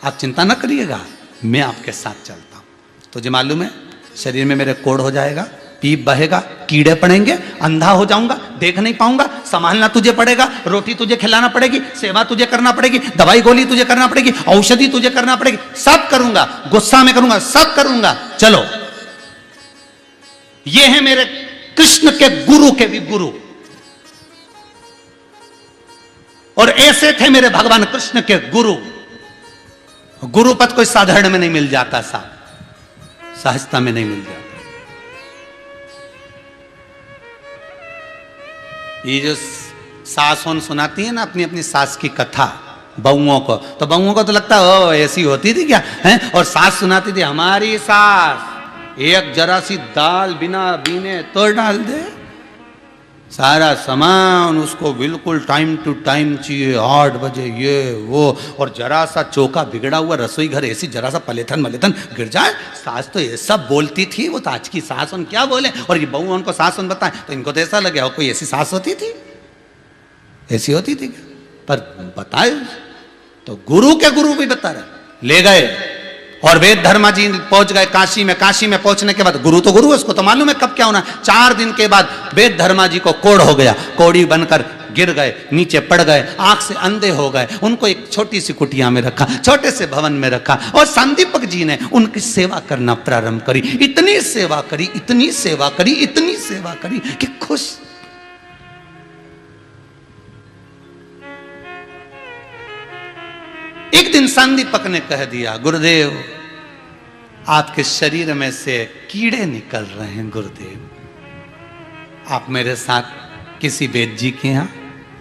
[SPEAKER 1] आप चिंता न करिएगा, मैं आपके साथ चलता हूं। तुझे मालूम है शरीर में मेरे कोढ़ हो जाएगा, पीप बहेगा, कीड़े पड़ेंगे, अंधा हो जाऊंगा, देख नहीं पाऊंगा, संभालना तुझे पड़ेगा, रोटी तुझे खिलाना पड़ेगी, सेवा तुझे करना पड़ेगी, दवाई गोली तुझे करना पड़ेगी, औषधि तुझे करना पड़ेगी, सब करूंगा, गुस्सा में करूंगा, सब करूंगा, चलो। ये है मेरे कृष्ण के गुरु के भी गुरु, और ऐसे थे मेरे भगवान कृष्ण के गुरु। गुरुपद कोई साधारण में नहीं मिल जाता, सहजता में नहीं मिल जाता। ये जो सासों सुनाती है ना अपनी अपनी सास की कथा बहुओं को, तो बहुओं को तो लगता है ओ ऐसी होती थी क्या है, और सास सुनाती थी हमारी सास एक जरा सी दाल बिना बीने तो डाल दे, सारा सामान उसको बिल्कुल टाइम टू टाइम चाहिए, 8 बजे ये वो, और जरा सा चौका बिगड़ा हुआ रसोई घर ऐसी जरा सा पलेथन मलेथन गिर जाए, सास तो ये सब बोलती थी। वो तो आज की सास उन क्या बोले, और ये बहू उनको सास उन बताए तो इनको तो ऐसा लगे हो कोई ऐसी सास होती थी, ऐसी होती थी क्या? पर बताए तो गुरु के गुरु भी बता रहे, ले गए और वेद धर्मा जी पहुंच गए काशी में। काशी में पहुंचने के बाद गुरु तो गुरु है, उसको तो मालूम है कब क्या होना। 4 दिन के बाद वेद धर्मा जी को कोढ़ हो गया, कोढ़ी बनकर गिर गए, नीचे पड़ गए, आंख से अंधे हो गए, उनको एक छोटी सी कुटिया में रखा, छोटे से भवन में रखा और सांदीपक जी ने उनकी सेवा करना प्रारंभ करी। इतनी सेवा करी, इतनी सेवा करी, इतनी सेवा करी कि खुश। एक दिन सांदीपक ने कह दिया, गुरुदेव आपके शरीर में से कीड़े निकल रहे हैं गुरुदेव, आप मेरे साथ किसी वैद्य जी के यहां,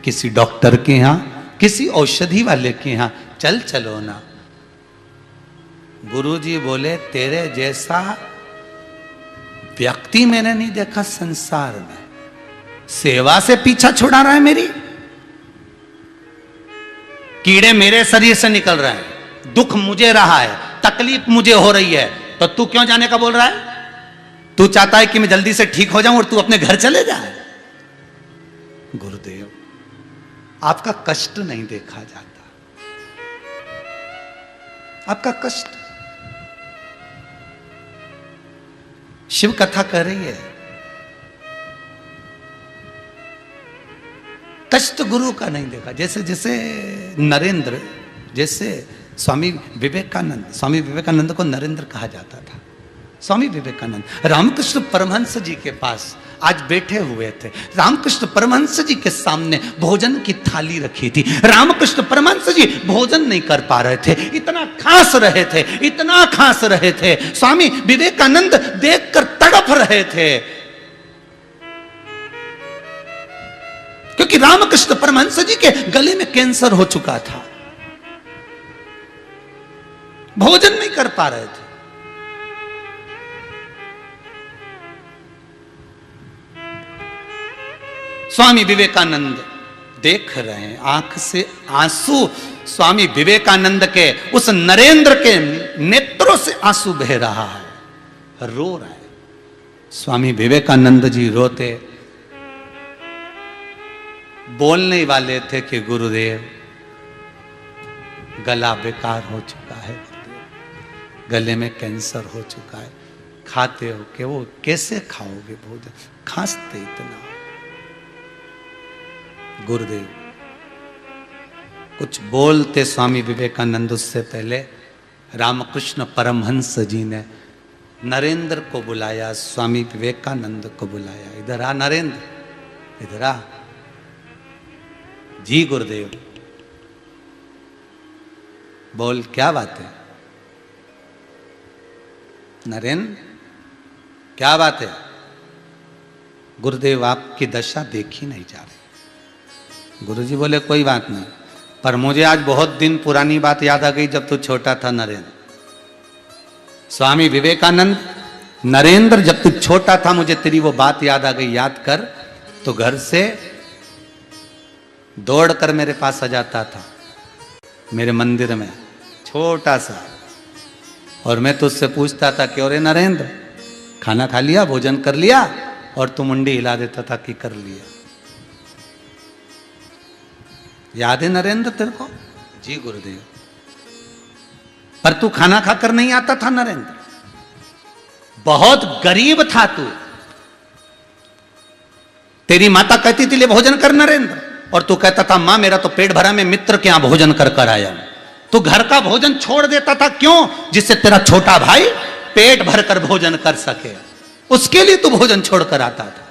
[SPEAKER 1] किसी डॉक्टर के यहां, किसी औषधि वाले के यहां चलो ना। गुरुजी बोले, तेरे जैसा व्यक्ति मैंने नहीं देखा संसार में, सेवा से पीछा छुड़ा रहा है मेरी। कीड़े मेरे शरीर से निकल रहे हैं, दुख मुझे रहा है, तकलीफ मुझे हो रही है, तो तू क्यों जाने का बोल रहा है? तू चाहता है कि मैं जल्दी से ठीक हो जाऊं और तू अपने घर चले जाए। गुरुदेव आपका कष्ट नहीं देखा जाता, आपका कष्ट। शिव कथा कह रही है, कष्ट गुरु का नहीं देखा। जैसे जैसे नरेंद्र, जैसे स्वामी विवेकानंद को नरेंद्र कहा जाता था। स्वामी विवेकानंद रामकृष्ण परमहंस जी के पास आज बैठे हुए थे। रामकृष्ण परमहंस जी के सामने भोजन की थाली रखी थी। रामकृष्ण परमहंस जी भोजन नहीं कर पा रहे थे, इतना खांस रहे थे, इतना खांस रहे थे। स्वामी विवेकानंद देखकर तड़प रहे थे, क्योंकि रामकृष्ण परमहंस जी के गले में कैंसर हो चुका था, भोजन नहीं कर पा रहे थे। स्वामी विवेकानंद देख रहे हैं, आंख से आंसू स्वामी विवेकानंद के उस नरेंद्र के नेत्रों से आंसू बह रहा है, रो रहा है। स्वामी विवेकानंद जी रोते, बोलने वाले थे कि गुरुदेव गला बेकार हो चुका है, गले में कैंसर हो चुका है, खाते हो कि वो कैसे खाओगे भोजन, खांसते इतना। गुरुदेव कुछ बोलते स्वामी विवेकानंद, उससे पहले रामकृष्ण परमहंस जी ने नरेंद्र को बुलाया, स्वामी विवेकानंद को बुलाया। इधर आ नरेंद्र, इधर आ। जी गुरुदेव, बोल क्या बात है? नरेंद्र क्या बात है? गुरुदेव आपकी दशा देखी नहीं जा रही। गुरुजी बोले कोई बात नहीं, पर मुझे आज बहुत दिन पुरानी बात याद आ गई जब तू छोटा था नरेंद्र। स्वामी विवेकानंद, नरेंद्र जब तू छोटा था मुझे तेरी वो बात याद आ गई, याद कर। तो घर से दौड़कर मेरे पास आ जाता था, मेरे मंदिर में छोटा सा, और मैं तुझसे पूछता था कि अरे नरेंद्र खाना खा लिया, भोजन कर लिया? और तू मुंडी हिला देता था कि कर लिया। याद है नरेंद्र तेरे को? जी गुरुदेव। पर तू खाना खाकर नहीं आता था नरेंद्र, बहुत गरीब था तू। तेरी माता कहती थी ले भोजन कर नरेंद्र, और तू कहता था मां मेरा तो पेट भरा, मैं मित्र के यहां भोजन कर कर आया हूं। तू घर का भोजन छोड़ देता था, क्यों? जिससे तेरा छोटा भाई पेट भर कर भोजन कर सके, उसके लिए तू भोजन छोड़कर आता था।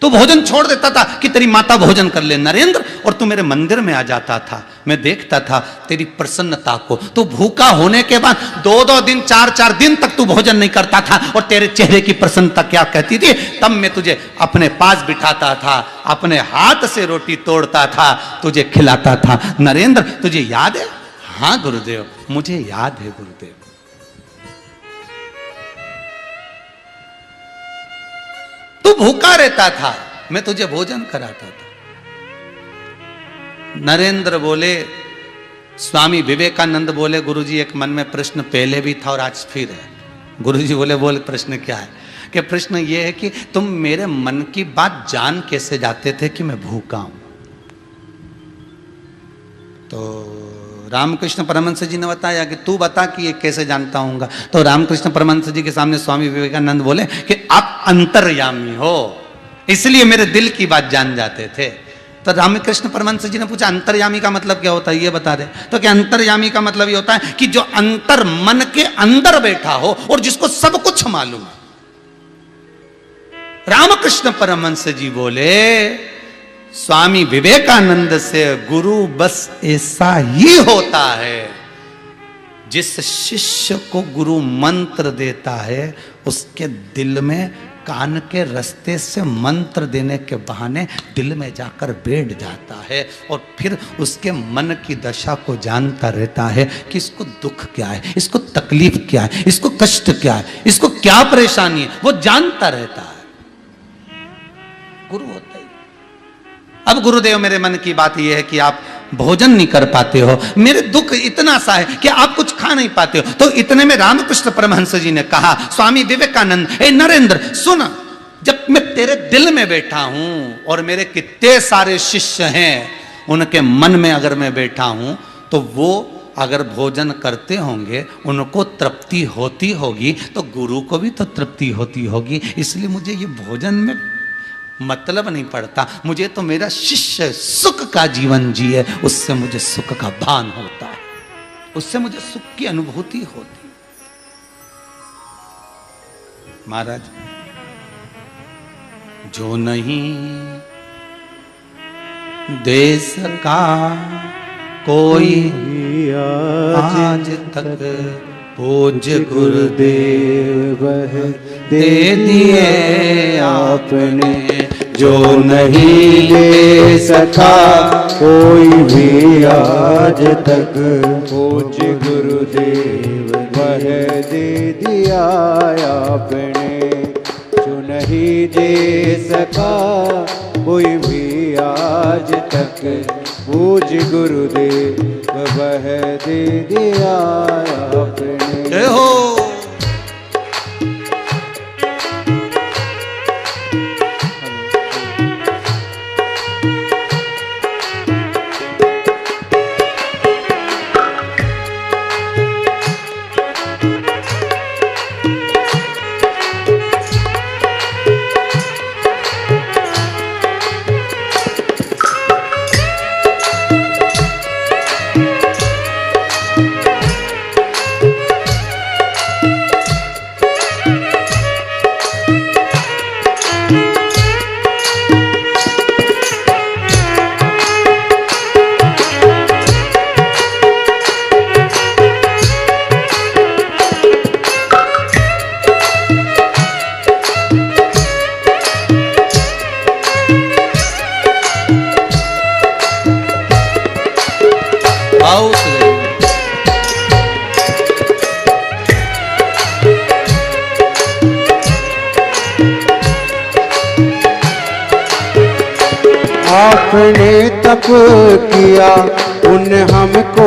[SPEAKER 1] तू भोजन छोड़ देता था कि तेरी माता भोजन कर ले नरेंद्र, और तू मेरे मंदिर में आ जाता था। मैं देखता था तेरी प्रसन्नता को। तू भूखा होने के बाद 2-2 दिन 4-4 दिन तक तू भोजन नहीं करता था, और तेरे चेहरे की प्रसन्नता क्या कहती थी? तब मैं तुझे अपने पास बिठाता था, अपने हाथ से रोटी तोड़ता था, तुझे खिलाता था। नरेंद्र तुझे याद है? हाँ गुरुदेव मुझे याद है गुरुदेव। तू भूखा रहता था, मैं तुझे भोजन कराता था। नरेंद्र बोले, स्वामी विवेकानंद बोले, गुरुजी एक मन में प्रश्न पहले भी था और आज फिर है। गुरुजी बोले बोल प्रश्न क्या है? कि प्रश्न ये है कि तुम मेरे मन की बात जान कैसे जाते थे कि मैं भूखा हूं? तो रामकृष्ण परमहंस जी ने बताया कि तू बता कि ये कैसे जानता हूंगा। तो रामकृष्ण परमहंस जी के सामने स्वामी विवेकानंद बोले कि आप अंतर्यामी हो, इसलिए मेरे दिल की बात जान जाते थे। तो रामकृष्ण परमहंस जी ने पूछा अंतर्यामी का मतलब क्या होता है, ये बता दे। तो क्या अंतर्यामी का मतलब ये होता है कि जो अंतर मन के अंदर बैठा हो और जिसको सब कुछ मालूम है। रामकृष्ण परमहंस जी बोले स्वामी विवेकानंद से गुरु बस ऐसा ही होता है, जिस शिष्य को गुरु मंत्र देता है उसके दिल में कान के रास्ते से मंत्र देने के बहाने दिल में जाकर बैठ जाता है और फिर उसके मन की दशा को जानता रहता है कि इसको दुख क्या है, इसको तकलीफ क्या है, इसको कष्ट क्या है, इसको क्या परेशानी है, वो जानता रहता है। गुरु होता है। अब गुरुदेव मेरे मन की बात यह है कि आप भोजन नहीं कर पाते हो, मेरे दुख इतना सा है कि आप कुछ खा नहीं पाते हो। तो इतने में रामकृष्ण परमहंस जी ने कहा स्वामी विवेकानंद, ए नरेंद्र सुन, जब मैं तेरे दिल में बैठा हूं और मेरे कितने सारे शिष्य हैं, उनके मन में अगर मैं बैठा हूं तो वो अगर भोजन करते होंगे उनको तृप्ति होती होगी, तो गुरु को भी तो तृप्ति होती होगी। इसलिए मुझे ये भोजन में मतलब नहीं पड़ता, मुझे तो मेरा शिष्य सुख का जीवन जिए उससे मुझे सुख का भान होता है, उससे मुझे सुख की अनुभूति होती। महाराज, जो नहीं दे सका कोई आज तक पूज्य गुरुदेव दे दिए आपने,
[SPEAKER 3] जो नहीं दे सका कोई भी आज तक पूज्य गुरुदेव वह दे दिया आपने। जो नहीं दे सका कोई भी आज तक पूज्य गुरुदेव वह दे दिया आपने।
[SPEAKER 1] जय हो।
[SPEAKER 3] आपने तप किया पुण्य हमको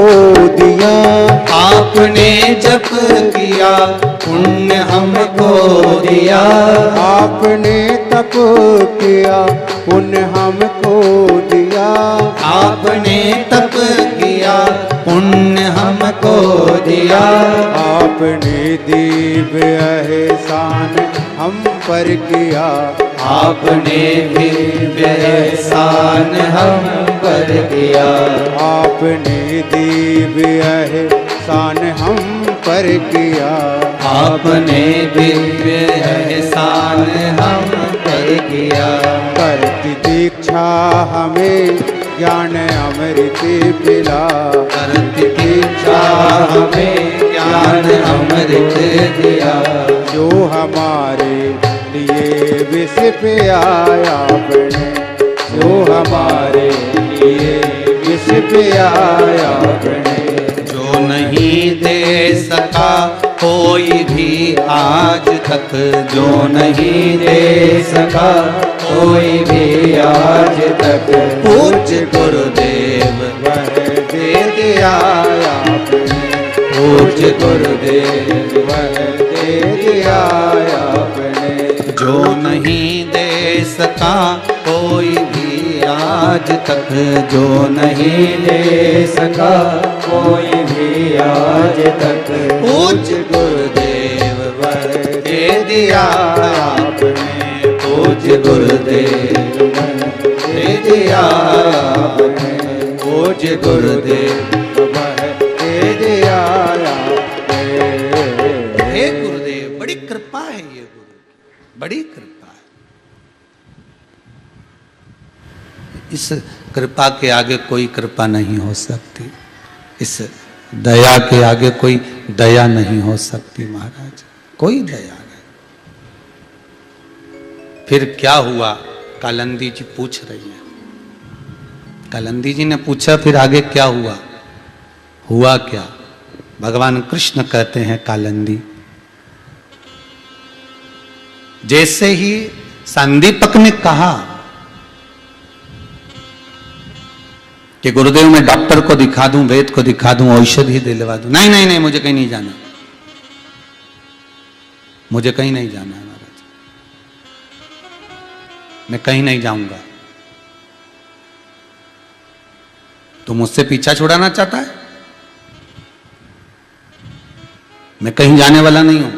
[SPEAKER 3] दिया,
[SPEAKER 1] आपने जप किया पुण्य हमको दिया,
[SPEAKER 3] आपने तप किया पुण्य हमको दिया,
[SPEAKER 1] आपने तप किया पुण्य हमको दिया,
[SPEAKER 3] आपने दिव्य एहसान हम पर किया,
[SPEAKER 1] आपने दिव्य एहसान हम पर किया,
[SPEAKER 3] आपने दिव्य एहसान हम पर किया,
[SPEAKER 1] आपने दिव्य एहसान हम पर किया।
[SPEAKER 3] करती दीक्षा हमें ज्ञान अमृत पिला,
[SPEAKER 1] करती दीक्षा हमें ज्ञान अमृत दिया,
[SPEAKER 3] जो हमारे लिए विष पे आया आपने, जो हमारे लिए विष पे आया आपने।
[SPEAKER 1] जो नहीं दे सका कोई भी आज तक, जो नहीं दे सका कोई भी आज तक पूज्य गुरुदेव
[SPEAKER 3] वह दे दिया आपने,
[SPEAKER 1] पूज्य गुरुदेव
[SPEAKER 3] वह दे दिया आपने।
[SPEAKER 1] जो नहीं दे सका कोई भी आज तक, जो नहीं दे सका
[SPEAKER 3] कोई भी आज तक
[SPEAKER 1] पूज्य गुरुदेव
[SPEAKER 3] वह
[SPEAKER 1] दे दिया आपने, पूज्य गुरुदेव दे दिया
[SPEAKER 3] दिया आपने, पूज्य गुरुदेव वह दे दिया आपने।
[SPEAKER 1] हे गुरुदेव, बड़ी कृपा है ये गुरु, बड़ी कृपा है। इस कृपा के आगे कोई कृपा नहीं हो सकती, इस दया के आगे कोई दया नहीं हो सकती महाराज, कोई दया नहीं। फिर क्या हुआ, कालंदी जी पूछ रही है। कालंदी जी ने पूछा फिर आगे क्या हुआ? हुआ क्या? भगवान कृष्ण कहते हैं, कालंदी, जैसे ही संदीपक ने कहा कि गुरुदेव मैं डॉक्टर को दिखा दूं, वेद को दिखा दूं, औषधि दिलवा दूं, नहीं नहीं नहीं, मुझे कहीं नहीं जाना, मुझे कहीं नहीं जाना है महाराज, मैं कहीं नहीं जाऊंगा। तू मुझसे पीछा छुड़ाना चाहता है? मैं कहीं जाने वाला नहीं हूं।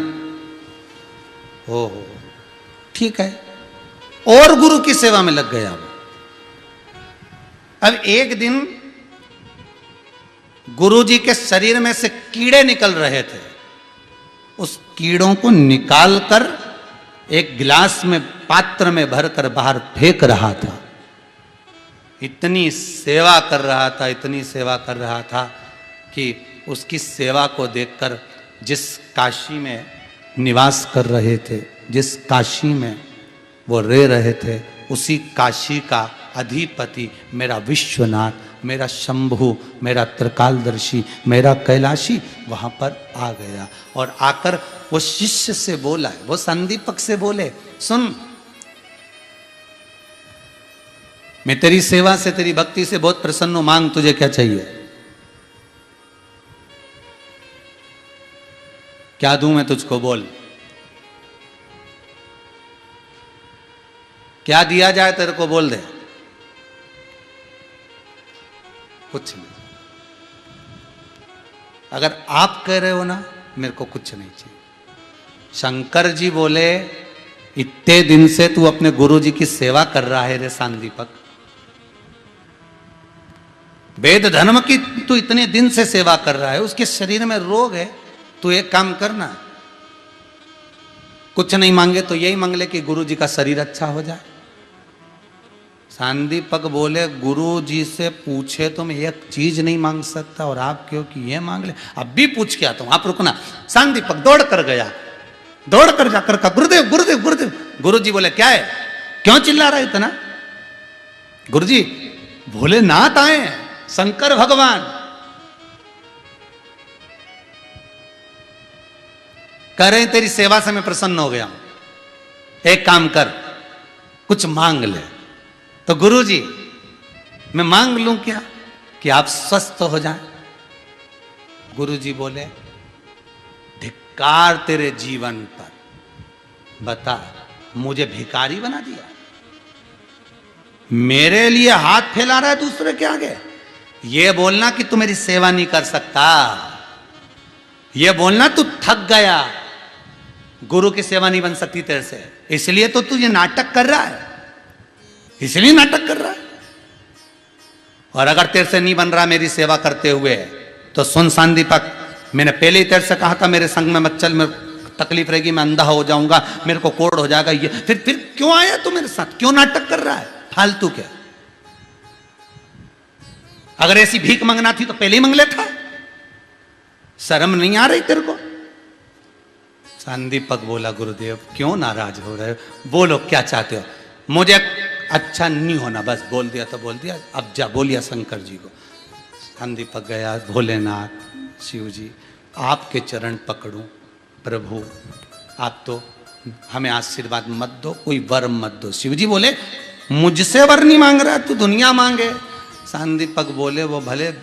[SPEAKER 1] ओहो, ठीक है। और गुरु की सेवा में लग गया। अब एक दिन गुरु जी के शरीर में से कीड़े निकल रहे थे, उस कीड़ों को निकालकर एक गिलास में, पात्र में भरकर बाहर फेंक रहा था। इतनी सेवा कर रहा था, इतनी सेवा कर रहा था कि उसकी सेवा को देखकर जिस काशी में निवास कर रहे थे, जिस काशी में वो रह रहे थे, उसी काशी का अधिपति मेरा विश्वनाथ, मेरा शंभु, मेरा त्रिकालदर्शी, मेरा कैलाशी वहां पर आ गया। और आकर वो शिष्य से बोला, वो संदीपक से बोले, सुन, मैं तेरी सेवा से, तेरी भक्ति से बहुत प्रसन्न हूं, मांग तुझे क्या चाहिए, क्या दूं मैं तुझको, बोल, क्या दिया जाए तेरे को, बोल दे। कुछ नहीं। अगर आप कह रहे हो ना, मेरे को कुछ नहीं चाहिए। शंकर जी बोले, इतने दिन से तू अपने गुरु जी की सेवा कर रहा है रे सांदीपक, वेद धर्म की तू इतने दिन से सेवा कर रहा है, उसके शरीर में रोग है, तू एक काम करना, कुछ नहीं मांगे तो यही मांग ले कि गुरु जी का शरीर अच्छा हो जाए। सांदीपक बोले, गुरु जी से पूछे तो मैं एक चीज नहीं मांग सकता, और आप क्यों कि ये मांग ले, अब भी पूछ के आता हूं, आप रुकना। सांदीपक दौड़ कर गया, दौड़ कर जाकर कहा, गुरुदेव गुरुदेव गुरुदेव। गुरु जी बोले, क्या है, क्यों चिल्ला रहे इतना? गुरु जी, भोलेनाथ आए हैं, शंकर भगवान, कह रहे हैं तेरी सेवा से मैं प्रसन्न हो गया हूं, एक काम कर, कुछ मांग ले। तो गुरु जी, मैं मांग लूं क्या कि आप स्वस्थ हो जाएं? गुरु जी बोले, धिक्कार तेरे जीवन पर, बता, मुझे भिखारी बना दिया, मेरे लिए हाथ फैला रहा है दूसरे के आगे। ये बोलना कि तू मेरी सेवा नहीं कर सकता, ये बोलना तू थक गया, गुरु की सेवा नहीं बन सकती तेरे से, इसलिए तो तू ये नाटक कर रहा है, इसलिए नाटक कर रहा है। और अगर तेरे से नहीं बन रहा मेरी सेवा करते हुए, तो सुन सांदीपक, मैंने पहले ही तेरे से कहा था मेरे संग में मत चल, मेरे तकलीफ रहेगी, मैं अंधा हो जाऊंगा, मेरे को कोढ़ हो जाएगा। ये फिर क्यों आया तू मेरे साथ, क्यों नाटक कर रहा है फालतू के? अगर ऐसी भीख मांगना थी तो पहले ही मांग लेता, शर्म नहीं आ रही तेरे को? सांदीपक बोला, गुरुदेव क्यों नाराज हो रहे हो, बोलो क्या चाहते हो, मुझे अच्छा नहीं होना, बस बोल दिया तो बोल दिया, अब जा, बोलिया शंकर जी को। संदीपक गया, भोलेनाथ शिव जी, आपके चरण पकड़ूं प्रभु, आप तो हमें आशीर्वाद मत दो, कोई वर मत दो। शिव जी बोले, मुझसे वर नहीं मांग रहा, तू दुनिया मांगे। संदीपक बोले, वो भले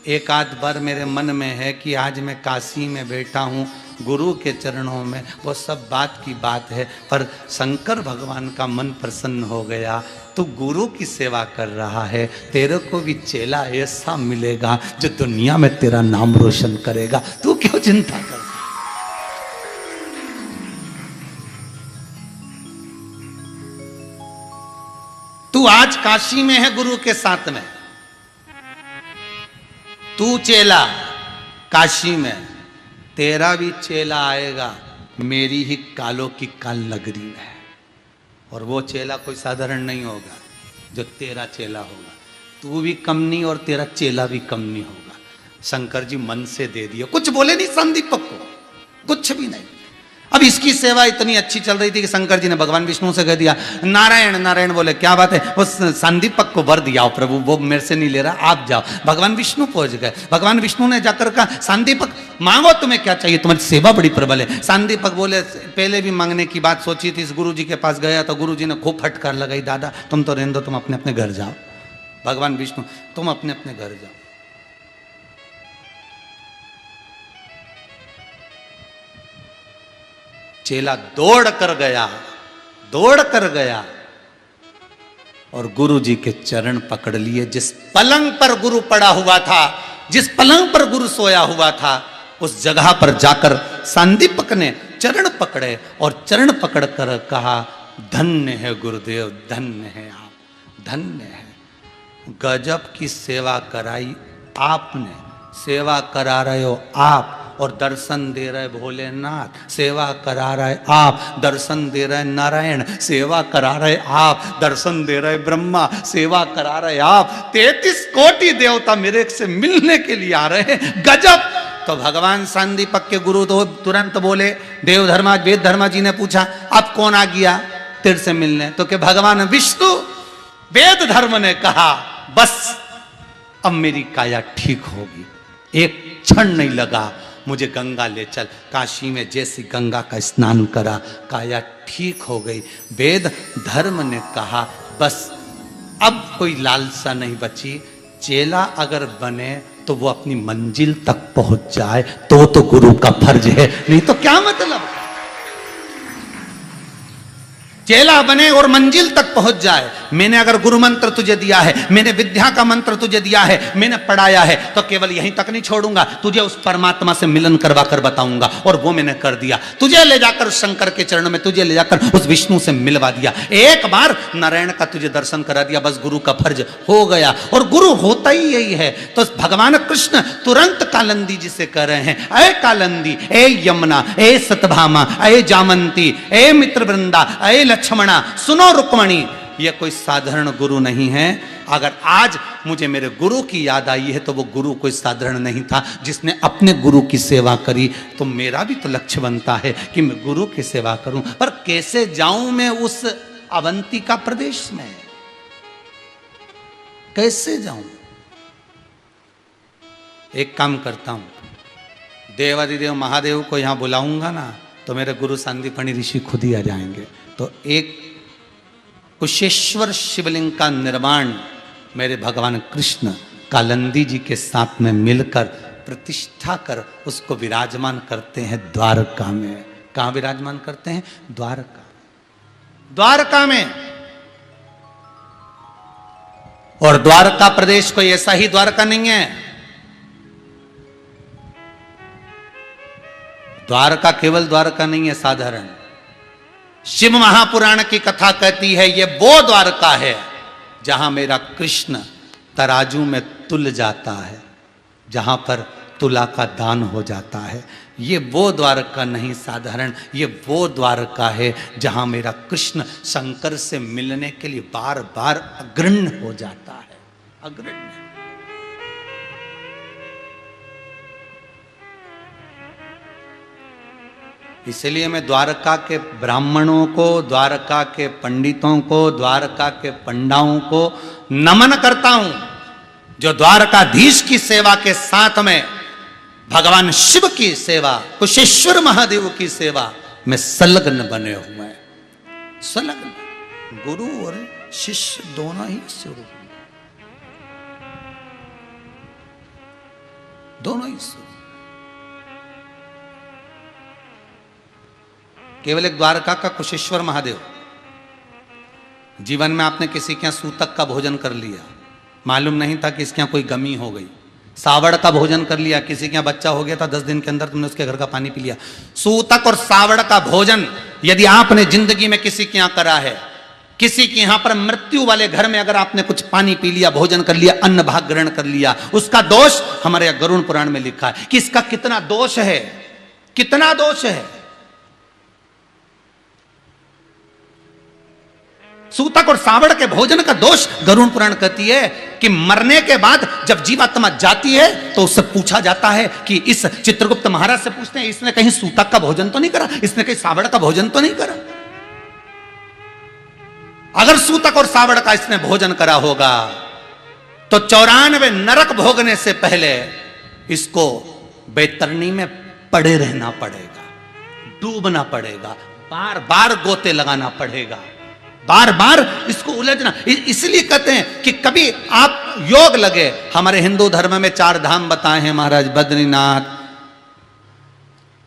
[SPEAKER 1] एक आध बार मेरे मन में है कि आज मैं काशी में बैठा हूँ गुरु के चरणों में, वो सब बात की बात है, पर शंकर भगवान का मन प्रसन्न हो गया, तू गुरु की सेवा कर रहा है, तेरे को भी चेला ऐसा मिलेगा जो दुनिया में तेरा नाम रोशन करेगा, तू क्यों चिंता कर। तू तू आज काशी में है गुरु के साथ में, तू चेला काशी में, तेरा भी चेला आएगा मेरी ही कालों की काल नगरी में। और वो चेला कोई साधारण नहीं होगा जो तेरा चेला होगा। तू भी कम नहीं और तेरा चेला भी कम नहीं होगा। शंकर जी मन से दे दिया, कुछ बोले नहीं संदीपक को, कुछ भी नहीं। अब इसकी सेवा इतनी अच्छी चल रही थी कि शंकर जी ने भगवान विष्णु से कह दिया नारायण नारायण। बोले क्या बात है, वो संदीपक को वर दिया प्रभु, वो मेरे से नहीं ले रहा, आप जाओ। भगवान विष्णु पहुंच गए। भगवान विष्णु ने जाकर कहा संदीपक मांगो तुम्हें क्या चाहिए, तुम्हारी सेवा बड़ी प्रबल है। संदीपक बोले पहले भी मांगने की बात सोची थी, इस गुरु जी के पास गया तो गुरु जी ने खूब फटकार लगाई, दादा तुम तो रहने दो, तुम अपने अपने घर जाओ। भगवान विष्णु तुम अपने अपने घर जाओ। चेला दौड़ कर गया और गुरु जी के चरण पकड़ लिए। जिस पलंग पर गुरु पड़ा हुआ था, जिस पलंग पर गुरु सोया हुआ था, उस जगह पर जाकर संदीपक ने चरण पकड़े और चरण पकड़ कर कहा धन्य है गुरुदेव, धन्य है आप, धन्य है। गजब की सेवा कराई आपने, सेवा करा रहे हो आप और दर्शन दे रहे भोलेनाथ, सेवा करा रहे आप, दर्शन दे रहे नारायण, सेवा करा रहे आप, दर्शन दे रहे ब्रह्मा, सेवा करा रहे आप। 33 कोटि देवता मेरे से मिलने के लिए आ रहे हैं, गजब। तो भगवान संदीपक के गुरु तो तुरंत बोले, देव धर्मा वेद धर्मा जी ने पूछा अब कौन आ गया तेरे से मिलने, तो कि भगवान विष्णु। वेद धर्म ने कहा बस अब मेरी काया ठीक होगी, एक क्षण नहीं लगा, मुझे गंगा ले चल। काशी में जैसी गंगा का स्नान करा, काया ठीक हो गई। वेद धर्म ने कहा बस अब कोई लालसा नहीं बची, चेला अगर बने तो वो अपनी मंजिल तक पहुंच जाए तो गुरु का फर्ज है, नहीं तो क्या मतलब। चेला बने और मंजिल तक पहुंच जाए। मैंने अगर गुरु मंत्र तुझे दिया है, मैंने विद्या का मंत्र तुझे दिया है, मैंने पढ़ाया है, तो केवल यहीं तक नहीं छोड़ूंगा, तुझे उस परमात्मा से मिलन करवा कर बताऊंगा। और वो मैंने कर दिया, तुझे ले जाकर शंकर के चरणों में, तुझे ले जाकर उस विष्णु से मिलवा दिया। एक बार नारायण का तुझे दर्शन करा दिया, बस गुरु का फर्ज हो गया। और गुरु होता ही यही है। तो भगवान कृष्ण तुरंत कालंदी जी से कह रहे हैं, अय कालंदी, ए यमुना, ए सतभामा, ए जामंती, ए मित्र वृंदा, ए लक्ष्मणा, सुनो रुक्मणी, यह कोई साधारण गुरु नहीं है। अगर आज मुझे मेरे गुरु की याद आई है तो वो गुरु कोई साधारण नहीं था। जिसने अपने गुरु की सेवा करी, तो मेरा भी तो लक्ष्य बनता है कि मैं गुरु की सेवा करूं। पर कैसे जाऊं मैं उस अवंतिका प्रदेश में, कैसे जाऊं? एक काम करता हूं, देवादिदेव महादेव को यहां बुलाऊंगा ना, तो मेरे गुरु सांदीपनी ऋषि खुद ही आ जाएंगे। तो एक कुशेश्वर शिवलिंग का निर्माण मेरे भगवान कृष्ण कालंदी जी के साथ में मिलकर प्रतिष्ठा कर उसको विराजमान करते हैं द्वारका में। कहां विराजमान करते हैं? द्वारका, द्वारका में। और द्वारका प्रदेश कोई ऐसा ही द्वारका नहीं है। द्वारका केवल द्वारका नहीं है साधारण। शिव महापुराण की कथा कहती है ये वो द्वारका है जहां मेरा कृष्ण तराजू में तुल जाता है, जहां पर तुला का दान हो जाता है। ये वो द्वारका नहीं साधारण, ये वो द्वारका है जहां मेरा कृष्ण शंकर से मिलने के लिए बार बार अग्रण्य हो जाता है, अग्रण्य। इसलिए मैं द्वारका के ब्राह्मणों को, द्वारका के पंडितों को, द्वारका के पंडाओं को नमन करता हूं, जो द्वारकाधीश की सेवा के साथ में भगवान शिव की सेवा, कुशेश्वर महादेव की सेवा में संलग्न बने हुए हैं। संलग्न, गुरु और शिष्य दोनों ही स्वरूप, दोनों ही स्वरूप। केवल एक द्वारका का कुशेश्वर महादेव। जीवन में आपने किसी के यहां सूतक का भोजन कर लिया, मालूम नहीं था कि इसके यहां कोई गमी हो गई। सावड़ का भोजन कर लिया, किसी के यहां बच्चा हो गया था, 10 दिन के अंदर तुमने उसके घर का पानी पी लिया। सूतक और सावड़ का भोजन यदि आपने जिंदगी में किसी के यहां करा है, किसी के यहां पर मृत्यु वाले घर में अगर आपने कुछ पानी पी लिया, भोजन कर लिया, अन्न भाग ग्रहण कर लिया, उसका दोष हमारे गरुड़ पुराण में लिखा है कि इसका कितना दोष है, कितना दोष है। सूतक और सांवड़ के भोजन का दोष गरुड़ पुराण कहती है कि मरने के बाद जब जीवात्मा जाती है तो उससे पूछा जाता है कि इस चित्रगुप्त महाराज से पूछते हैं, इसने कहीं सूतक का भोजन तो नहीं करा, इसने कहीं सांवड़ का भोजन तो नहीं करा। अगर सूतक और सांवड़ का इसने भोजन करा होगा तो 94 नरक भोगने से पहले इसको बैतरणी में पड़े रहना पड़ेगा, डूबना पड़ेगा, बार बार गोते लगाना पड़ेगा, बार बार इसको उलझना। इसलिए कहते हैं कि कभी आप योग लगे, हमारे हिंदू धर्म में 4 धाम बताए हैं महाराज, बद्रीनाथ,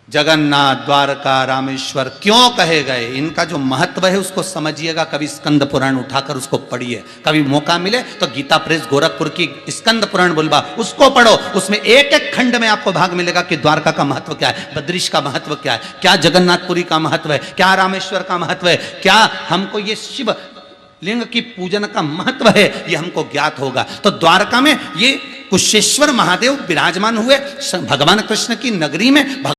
[SPEAKER 1] जगन्नाथ, द्वारका, रामेश्वर। क्यों कहे गए, इनका जो महत्व है उसको समझिएगा। कभी स्कंद पुराण उठाकर उसको पढ़िए, कभी मौका मिले तो गीता प्रेस गोरखपुर की स्कंद पुराण बुलबा उसको पढ़ो। उसमें एक एक खंड में आपको भाग मिलेगा कि द्वारका का महत्व क्या है, बद्रीश का महत्व क्या है, क्या जगन्नाथपुरी का महत्व है, क्या रामेश्वर का महत्व है, क्या हमको ये शिव लिंग की पूजन का महत्व है, ये हमको ज्ञात होगा। तो द्वारका में ये कुशेश्वर महादेव विराजमान हुए भगवान कृष्ण की नगरी में।